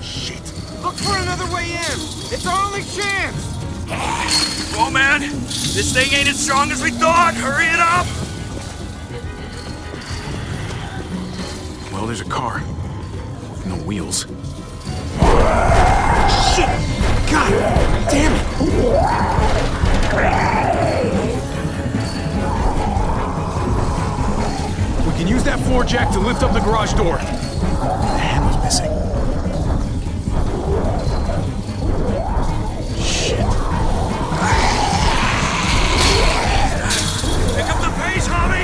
Shit. Look for another way in. It's our only chance. Oh man, this thing ain't as strong as we thought. Hurry it up. Well, there's a car. With no wheels. Shit! God damn it! We can use that floor jack to lift up the garage door. The handle's missing. Shit. Pick up the pace, Javi!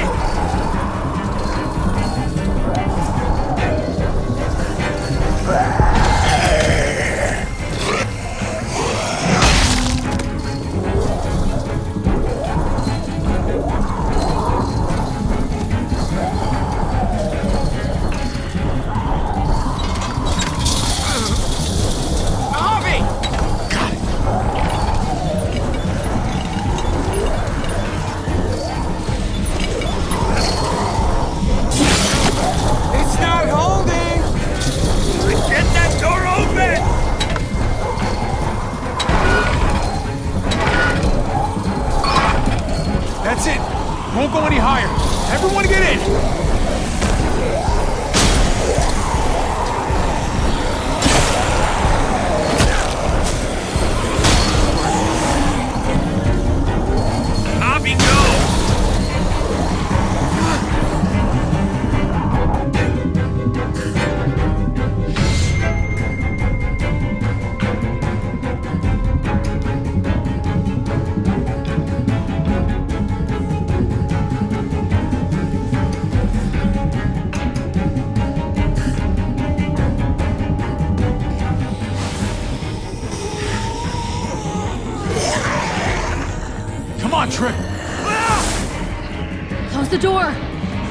the door!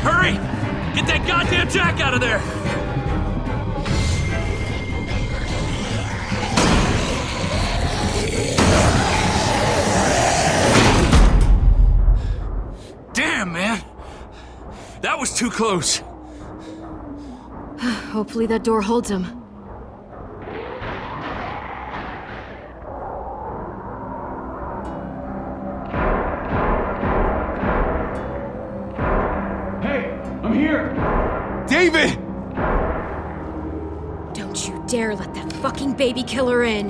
Hurry! Get that goddamn jack out of there! Damn, man! That was too close. Hopefully that door holds him. Hey, I'm here! David! Don't you dare let that fucking baby killer in!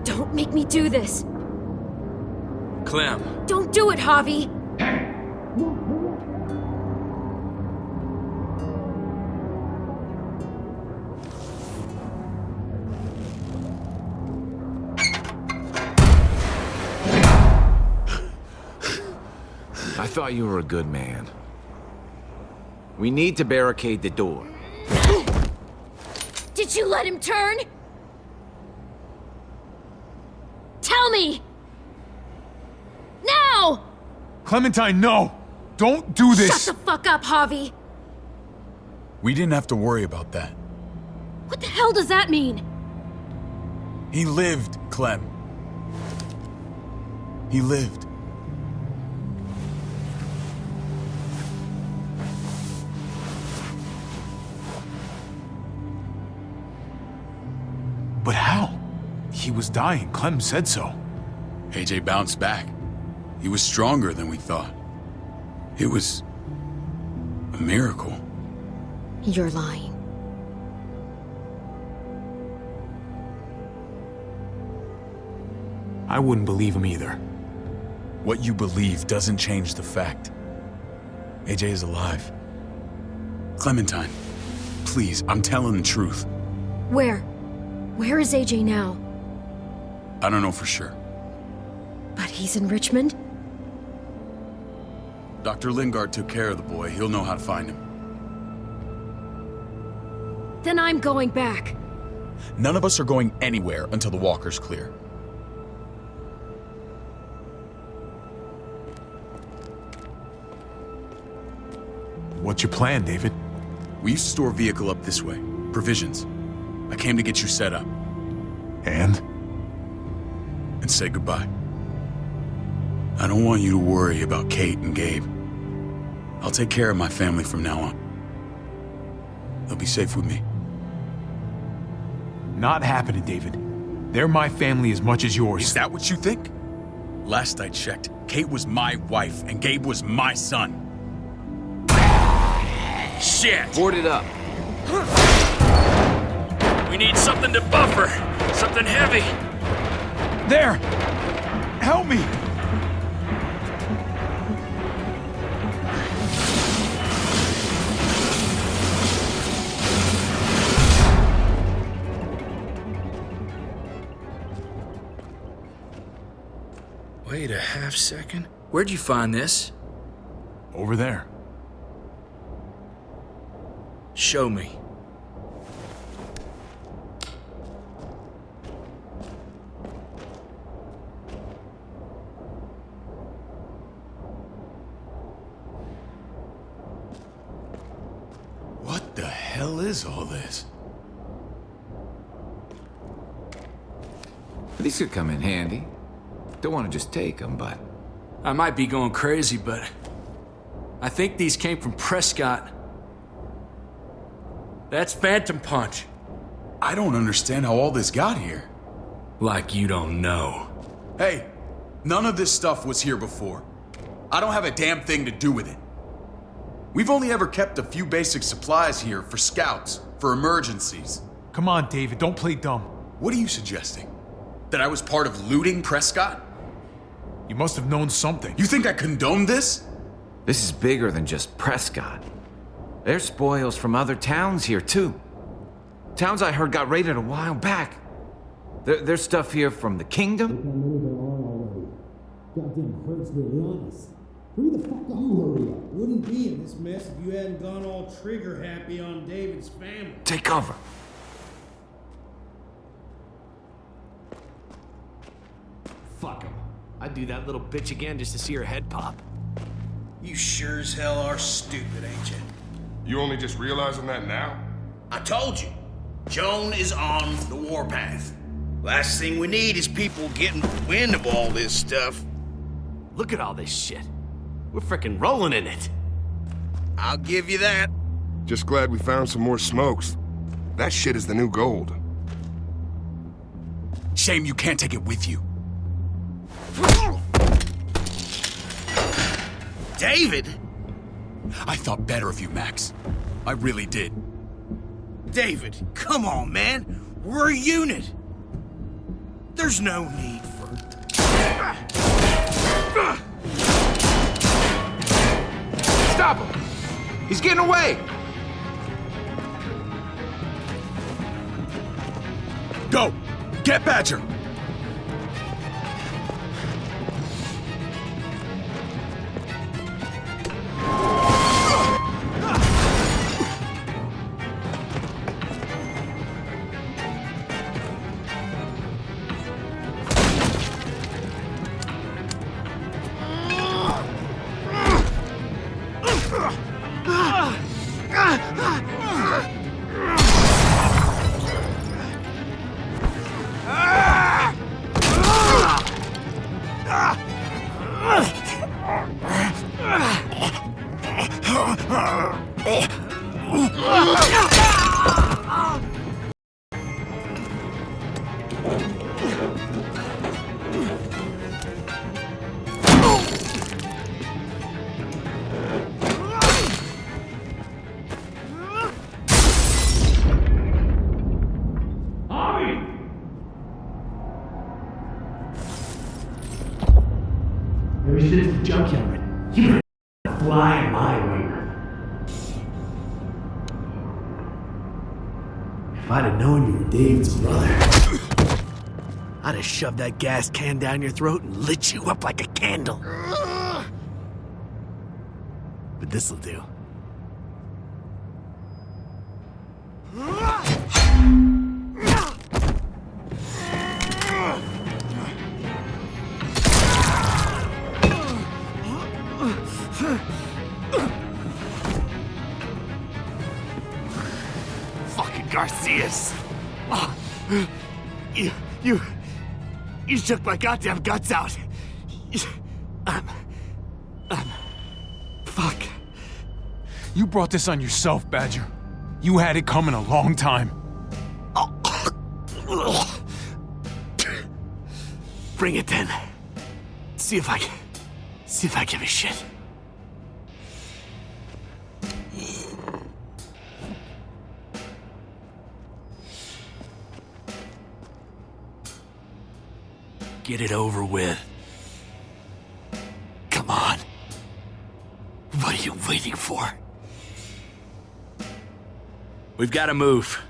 Don't make me do this! Clem. Don't do it, Javi! I thought you were a good man. We need to barricade the door. Did you let him turn? Tell me! Now! Clementine, no! Don't do this! Shut the fuck up, Javi! We didn't have to worry about that. What the hell does that mean? He lived, Clem. He lived. But how? He was dying. Clem said so. AJ bounced back. He was stronger than we thought. It was a miracle. You're lying. I wouldn't believe him either. What you believe doesn't change the fact. AJ is alive. Clementine, please, I'm telling the truth. Where? Where is AJ now? I don't know for sure. But he's in Richmond? Dr. Lingard took care of the boy. He'll know how to find him. Then I'm going back. None of us are going anywhere until the walker's clear. What's your plan, David? We used to store a vehicle up this way. Provisions. I came to get you set up. And say goodbye. I don't want you to worry about Kate and Gabe. I'll take care of my family from now on. They'll be safe with me. Not happening, David. They're my family as much as yours. Is that what you think? Last I checked, Kate was my wife and Gabe was my son. Shit! Board it up. We need something to buffer. Something heavy. There! Help me! Wait a half second. Where'd you find this? Over there. Show me. What the hell is all this? These could come in handy. Don't want to just take them, but... I might be going crazy, but... I think these came from Prescott. That's Phantom Punch. I don't understand how all this got here. Like you don't know. Hey, none of this stuff was here before. I don't have a damn thing to do with it. We've only ever kept a few basic supplies here for scouts, for emergencies. Come on, David, don't play dumb. What are you suggesting? That I was part of looting Prescott? You must have known something. You think I condoned this? This is bigger than just Prescott. There's spoils from other towns here, too. Towns I heard got raided a while back. There's stuff here from the kingdom. Goddamn hurts to be honest. Who the fuck you hurry up? Wouldn't be in this mess if you hadn't gone all trigger happy on David's family. Take cover. Fuck him. I'd do do that little bitch again just to see her head pop. You sure as hell are stupid, ain't you? You only just realizing that now? I told you. Joan is on the warpath. Last thing we need is people getting wind of all this stuff. Look at all this shit. We're frickin' rolling in it. I'll give you that. Just glad we found some more smokes. That shit is the new gold. Shame you can't take it with you. David? I thought better of you, Max. I really did. David, come on, man. We're a unit. There's no need for... Stop him! He's getting away! Go! Get Badger! Ever since the junkyard, you better fly my way. If I'd have known you were David's brother, I'd have shoved that gas can down your throat and lit you up like a candle. But this'll do. Fucking Garcias! Oh, you shook my goddamn guts out. Fuck. You brought this on yourself, Badger. You had it coming a long time. Bring it then. See if I give a shit. Get it over with. Come on. What are you waiting for? We've got to move.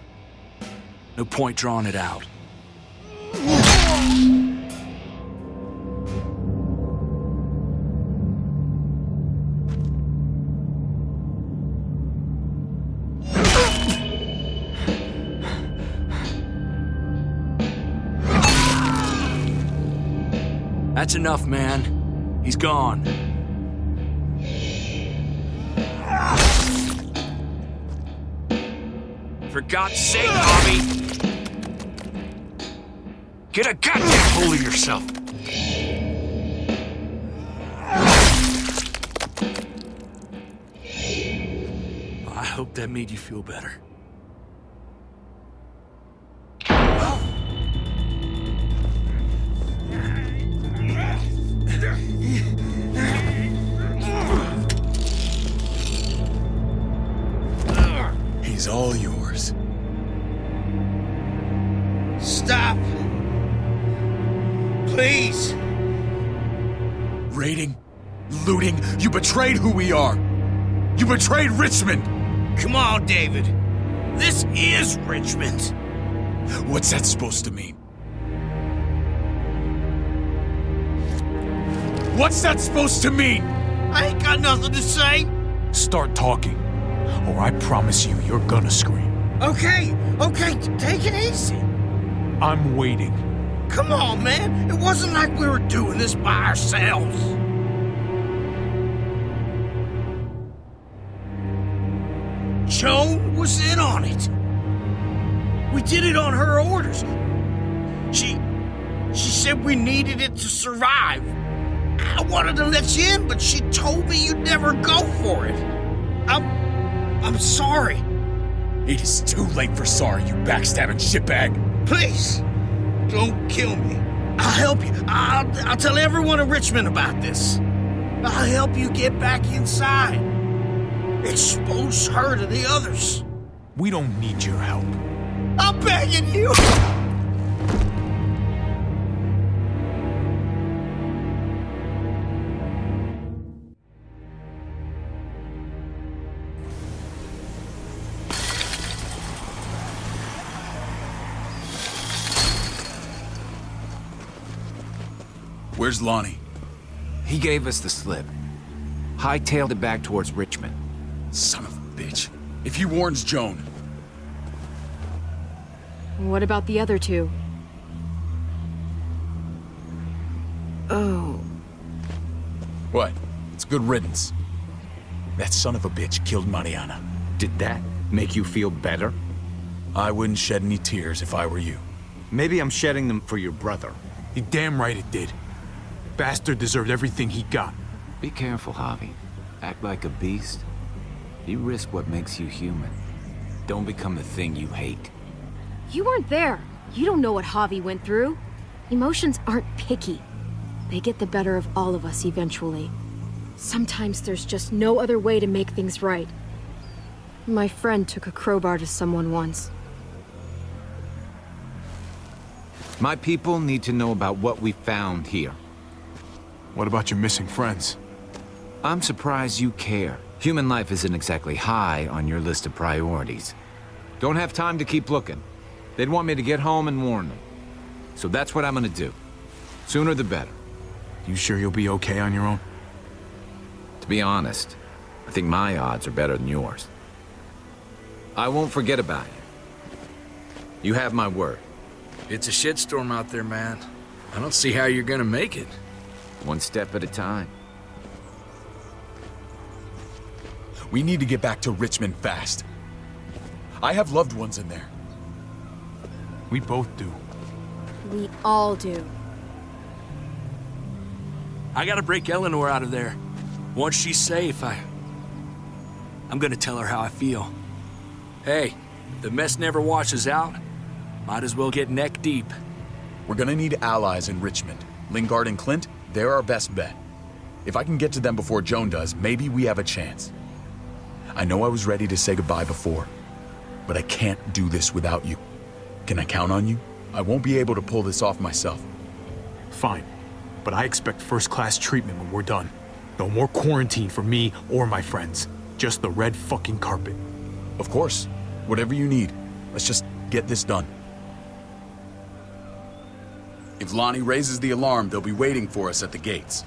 No point drawing it out. That's enough, man. He's gone. For God's sake, Javi! Get a goddamn hold of yourself! I hope that made you feel better. He's all yours. Stop! Please! Raiding, looting, you betrayed who we are. You betrayed Richmond. Come on, David. This is Richmond. What's that supposed to mean? What's that supposed to mean? I ain't got nothing to say. Start talking, or I promise you're gonna scream. Okay, take it easy. I'm waiting. Come on, man. It wasn't like we were doing this by ourselves. Joan was in on it. We did it on her orders. She said we needed it to survive. I wanted to let you in, but she told me you'd never go for it. I'm sorry. It is too late for sorry, you backstabbing shitbag. Please, don't kill me. I'll help you. I'll tell everyone in Richmond about this. I'll help you get back inside. Expose her to the others. We don't need your help. I'm begging you. Where's Lonnie? He gave us the slip. Hightailed it back towards Richmond. Son of a bitch. If he warns Joan... What about the other two? Oh. What? It's good riddance. That son of a bitch killed Mariana. Did that make you feel better? I wouldn't shed any tears if I were you. Maybe I'm shedding them for your brother. You're damn right it did. Bastard deserved everything he got. Be careful, Javi. Act like a beast. You risk what makes you human. Don't become the thing you hate. You weren't there. You don't know what Javi went through. Emotions aren't picky. They get the better of all of us eventually. Sometimes there's just no other way to make things right. My friend took a crowbar to someone once. My people need to know about what we found here. What about your missing friends? I'm surprised you care. Human life isn't exactly high on your list of priorities. Don't have time to keep looking. They'd want me to get home and warn them. So that's what I'm gonna do. Sooner the better. You sure you'll be okay on your own? To be honest, I think my odds are better than yours. I won't forget about you. You have my word. It's a shitstorm out there, man. I don't see how you're gonna make it. One step at a time. We need to get back to Richmond fast. I have loved ones in there. We both do. We all do. I gotta break Eleanor out of there. Once she's safe, I'm gonna tell her how I feel. Hey, the mess never washes out. Might as well get neck deep. We're gonna need allies in Richmond. Lingard and Clint, they're our best bet. If I can get to them before Joan does, maybe we have a chance. I know I was ready to say goodbye before, but I can't do this without you. Can I count on you? I won't be able to pull this off myself. Fine, but I expect first-class treatment when we're done. No more quarantine for me or my friends. Just the red fucking carpet. Of course. Whatever you need. Let's just get this done. If Lonnie raises the alarm, they'll be waiting for us at the gates.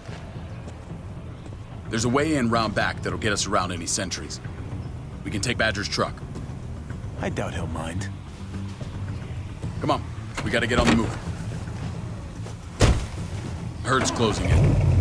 There's a way in round back that'll get us around any sentries. We can take Badger's truck. I doubt he'll mind. Come on, we gotta get on the move. Herd's closing in.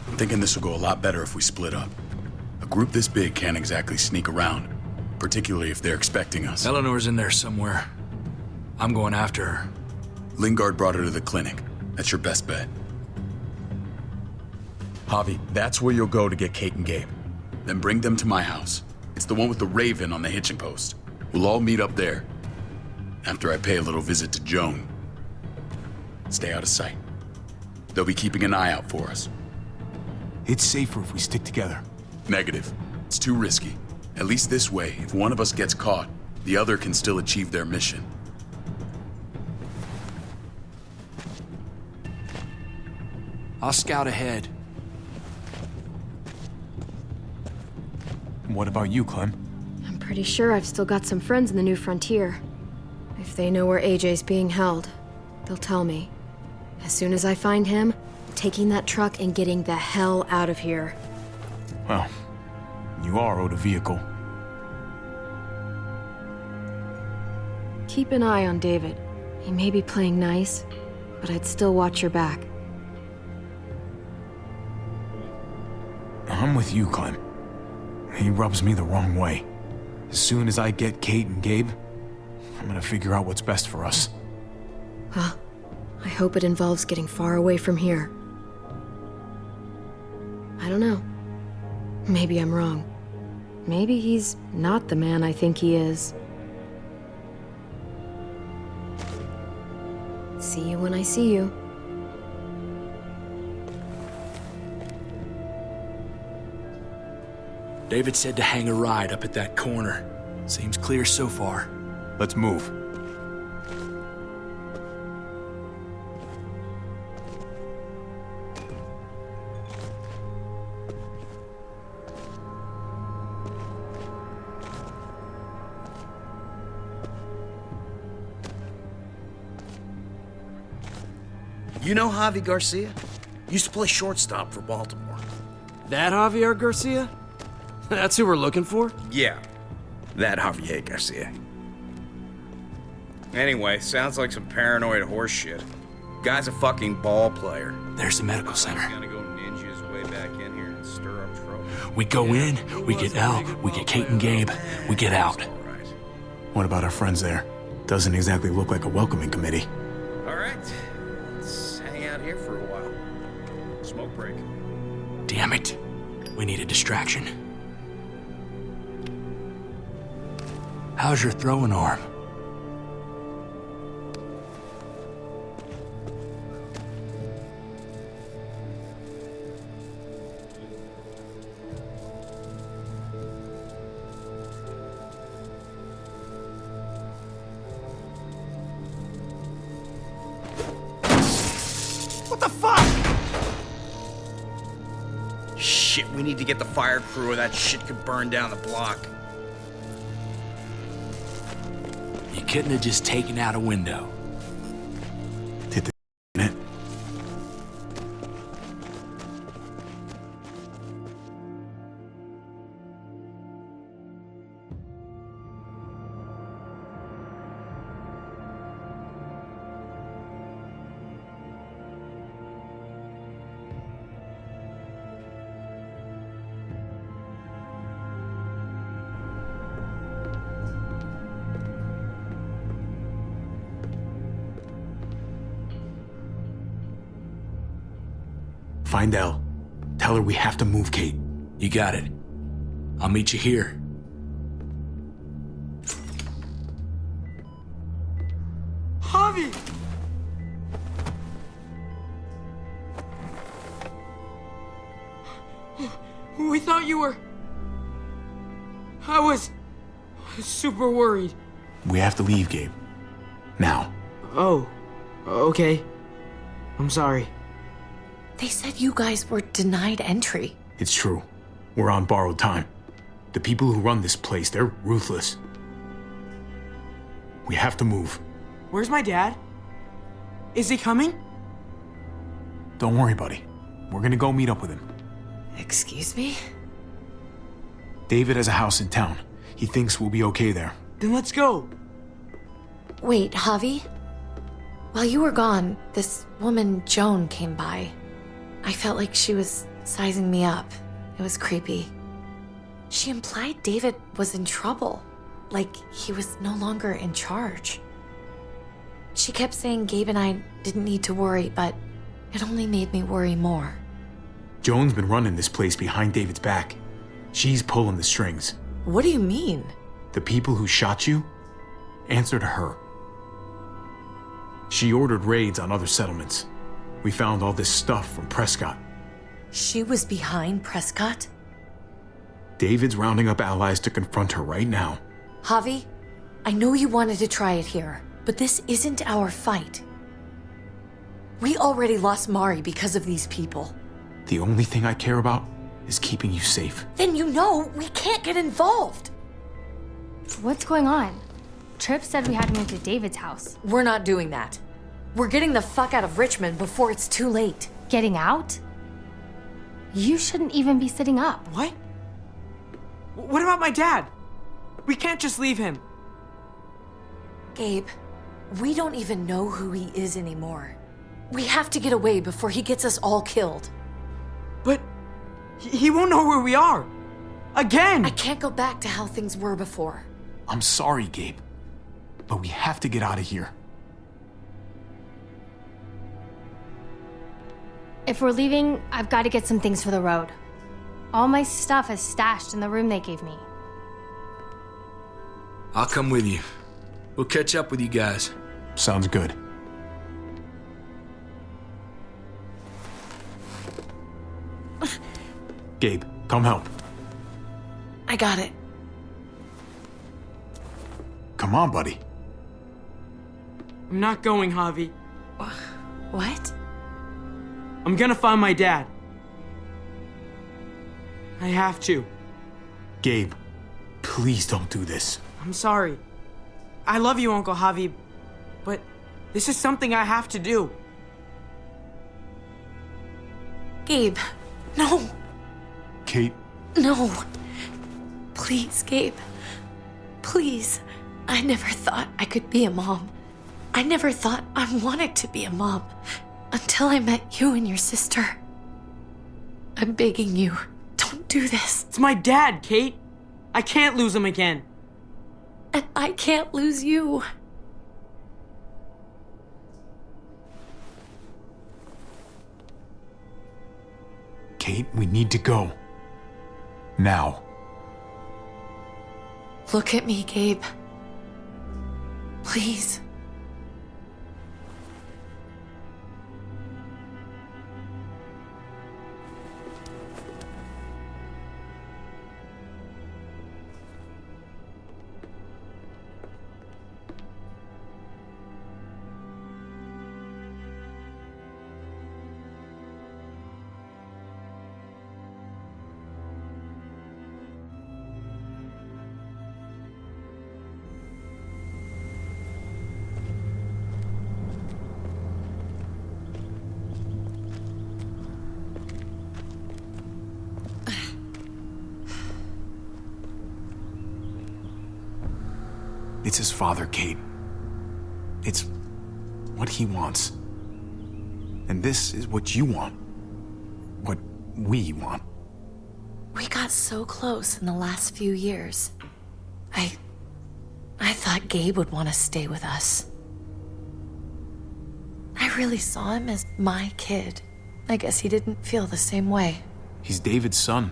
I'm thinking this will go a lot better if we split up. A group this big can't exactly sneak around, particularly if they're expecting us. Eleanor's in there somewhere. I'm going after her. Lingard brought her to the clinic. That's your best bet. Javi, that's where you'll go to get Kate and Gabe. Then bring them to my house. It's the one with the raven on the hitching post. We'll all meet up there. After I pay a little visit to Joan. Stay out of sight. They'll be keeping an eye out for us. It's safer if we stick together. Negative. It's too risky. At least this way, if one of us gets caught, the other can still achieve their mission. I'll scout ahead. What about you, Clem? I'm pretty sure I've still got some friends in the New Frontier. If they know where AJ's being held, they'll tell me. As soon as I find him, I'm taking that truck and getting the hell out of here. Well, you are owed a vehicle. Keep an eye on David. He may be playing nice, but I'd still watch your back. I'm with you, Clem. He rubs me the wrong way. As soon as I get Kate and Gabe, I'm gonna figure out what's best for us. Well, I hope it involves getting far away from here. I don't know. Maybe I'm wrong. Maybe he's not the man I think he is. See you when I see you. David said to hang a ride up at that corner. Seems clear so far. Let's move. You know Javi Garcia? Used to play shortstop for Baltimore. That Javier Garcia? That's who we're looking for? Yeah, that Javier Garcia. Anyway, sounds like some paranoid horse shit. Guy's a fucking ball player. There's the medical center. He's gonna go ninja his way back in here and stir up trouble. We go in, we get Elle, we get Kate and Gabe, we get out. What about our friends there? Doesn't exactly look like a welcoming committee. All right, let's hang out here for a while. Smoke break. Damn it. We need a distraction. How's your throwing arm? What the fuck? Shit, we need to get the fire crew or that shit could burn down the block. You couldn't have just taken out a window. Did the in it? Find Elle. Tell her we have to move Kate. You got it. I'll meet you here. Javi! We thought you were... I was super worried. We have to leave, Gabe. Now. Oh, okay. I'm sorry. They said you guys were denied entry. It's true. We're on borrowed time. The people who run this place, they're ruthless. We have to move. Where's my dad? Is he coming? Don't worry, buddy. We're gonna go meet up with him. Excuse me? David has a house in town. He thinks we'll be okay there. Then let's go. Wait, Javi? While you were gone, this woman, Joan, came by. I felt like she was sizing me up. It was creepy. She implied David was in trouble, like he was no longer in charge. She kept saying Gabe and I didn't need to worry, but it only made me worry more. Joan's been running this place behind David's back. She's pulling the strings. What do you mean? The people who shot you answer to her. She ordered raids on other settlements. We found all this stuff from Prescott. She was behind Prescott? David's rounding up allies to confront her right now. Javi, I know you wanted to try it here, but this isn't our fight. We already lost Mari because of these people. The only thing I care about is keeping you safe. Then you know we can't get involved. What's going on? Tripp said we had to move to David's house. We're not doing that. We're getting the fuck out of Richmond before it's too late. Getting out? You shouldn't even be sitting up. What? What about my dad? We can't just leave him. Gabe, we don't even know who he is anymore. We have to get away before he gets us all killed. But he won't know where we are. Again! I can't go back to how things were before. I'm sorry, Gabe, but we have to get out of here. If we're leaving, I've got to get some things for the road. All my stuff is stashed in the room they gave me. I'll come with you. We'll catch up with you guys. Sounds good. Gabe, come help. I got it. Come on, buddy. I'm not going, Javi. What? I'm gonna find my dad. I have to. Gabe, please don't do this. I'm sorry. I love you, Uncle Javi, but this is something I have to do. Gabe, no. Kate. No. Please, Gabe. Please. I never thought I could be a mom. I never thought I wanted to be a mom until I met you and your sister. I'm begging you, don't do this. It's my dad, Kate. I can't lose him again. And I can't lose you. Kate, we need to go. Now. Look at me, Gabe. Please. It's his father, Kate. It's what he wants. And this is what you want. What we want. We got so close in the last few years. I thought Gabe would want to stay with us. I really saw him as my kid. I guess he didn't feel the same way. He's David's son,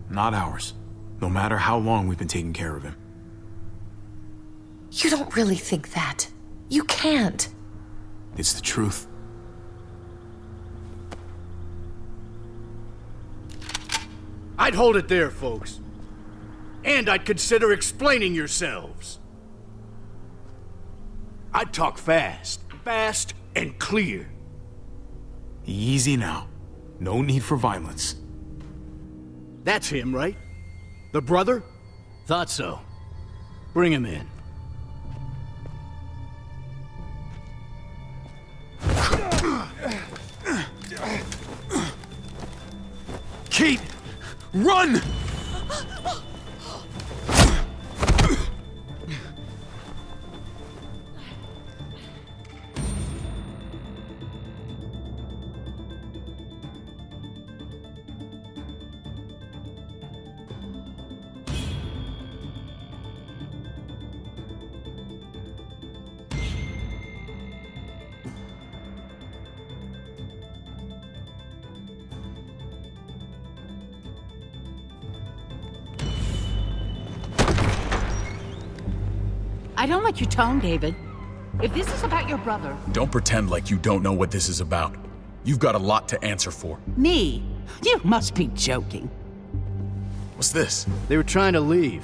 not ours. No matter how long we've been taking care of him. You don't really think that. You can't. It's the truth. I'd hold it there, folks. And I'd consider explaining yourselves. I'd talk fast and clear. Easy now. No need for violence. That's him, right? The brother? Thought so. Bring him in. Kate! Run! I don't like your tone, David. If this is about your brother... Don't pretend like you don't know what this is about. You've got a lot to answer for. Me? You must be joking. What's this? They were trying to leave.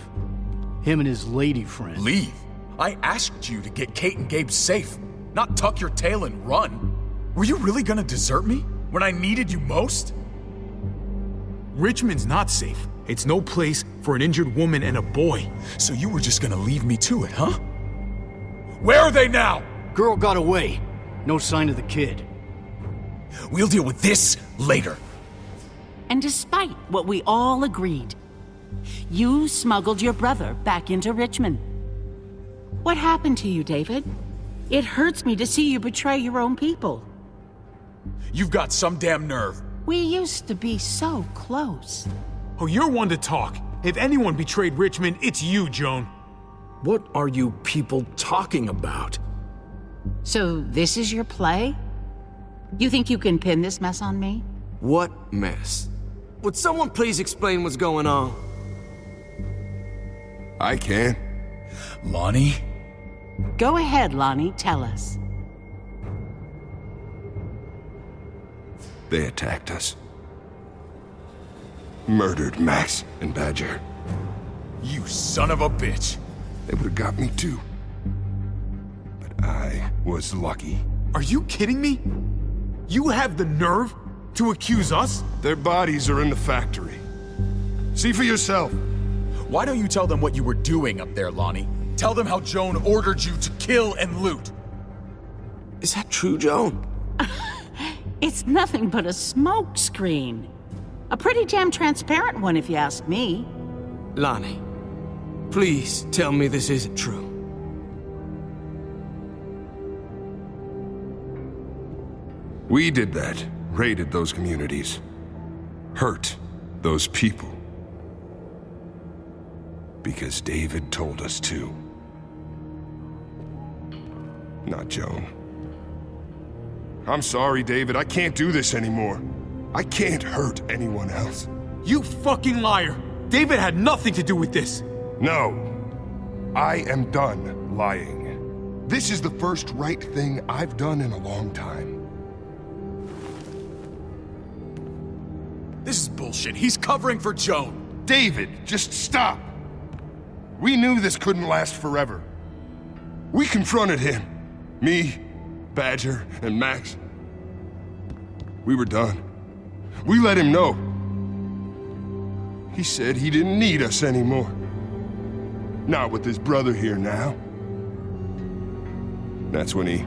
Him and his lady friend. Leave? I asked you to get Kate and Gabe safe, not tuck your tail and run. Were you really gonna desert me when I needed you most? Richmond's not safe. It's no place for an injured woman and a boy. So you were just gonna leave me to it, huh? Where are they now? Girl got away. No sign of the kid. We'll deal with this later. And despite what we all agreed, you smuggled your brother back into Richmond. What happened to you, David? It hurts me to see you betray your own people. You've got some damn nerve. We used to be so close. Oh, you're one to talk. If anyone betrayed Richmond, it's you, Joan. What are you people talking about? So this is your play? You think you can pin this mess on me? What mess? Would someone please explain what's going on? I can. Lonnie? Go ahead, Lonnie, tell us. They attacked us. Murdered Max and Badger. You son of a bitch. They would have got me too. But I was lucky. Are you kidding me? You have the nerve to accuse us? Their bodies are in the factory. See for yourself. Why don't you tell them what you were doing up there, Lonnie? Tell them how Joan ordered you to kill and loot. Is that true, Joan? It's nothing but a smoke screen. A pretty damn transparent one, if you ask me. Lonnie, please tell me this isn't true. We did that. Raided those communities. Hurt those people. Because David told us to. Not Joan. I'm sorry, David. I can't do this anymore. I can't hurt anyone else. You fucking liar! David had nothing to do with this! No. I am done lying. This is the first right thing I've done in a long time. This is bullshit. He's covering for Joan. David, just stop. We knew this couldn't last forever. We confronted him. Me, Badger, and Max. We were done. We let him know. He said he didn't need us anymore. Not with his brother here now. That's when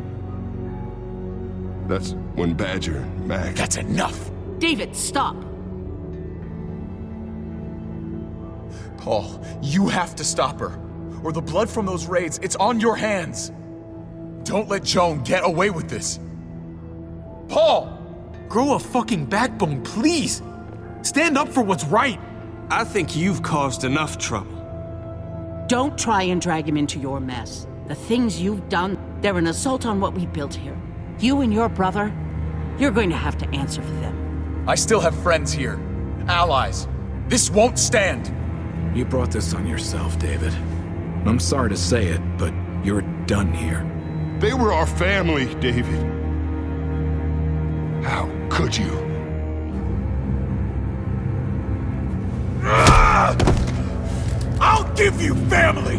Badger and Max... That's enough! David, stop! Paul, you have to stop her. Or the blood from those raids, it's on your hands. Don't let Joan get away with this. Paul! Grow a fucking backbone, please! Stand up for what's right! I think you've caused enough trouble. Don't try and drag him into your mess. The things you've done, they're an assault on what we built here. You and your brother, you're going to have to answer for them. I still have friends here. Allies. This won't stand. You brought this on yourself, David. I'm sorry to say it, but you're done here. They were our family, David. How could you? I'll give you family!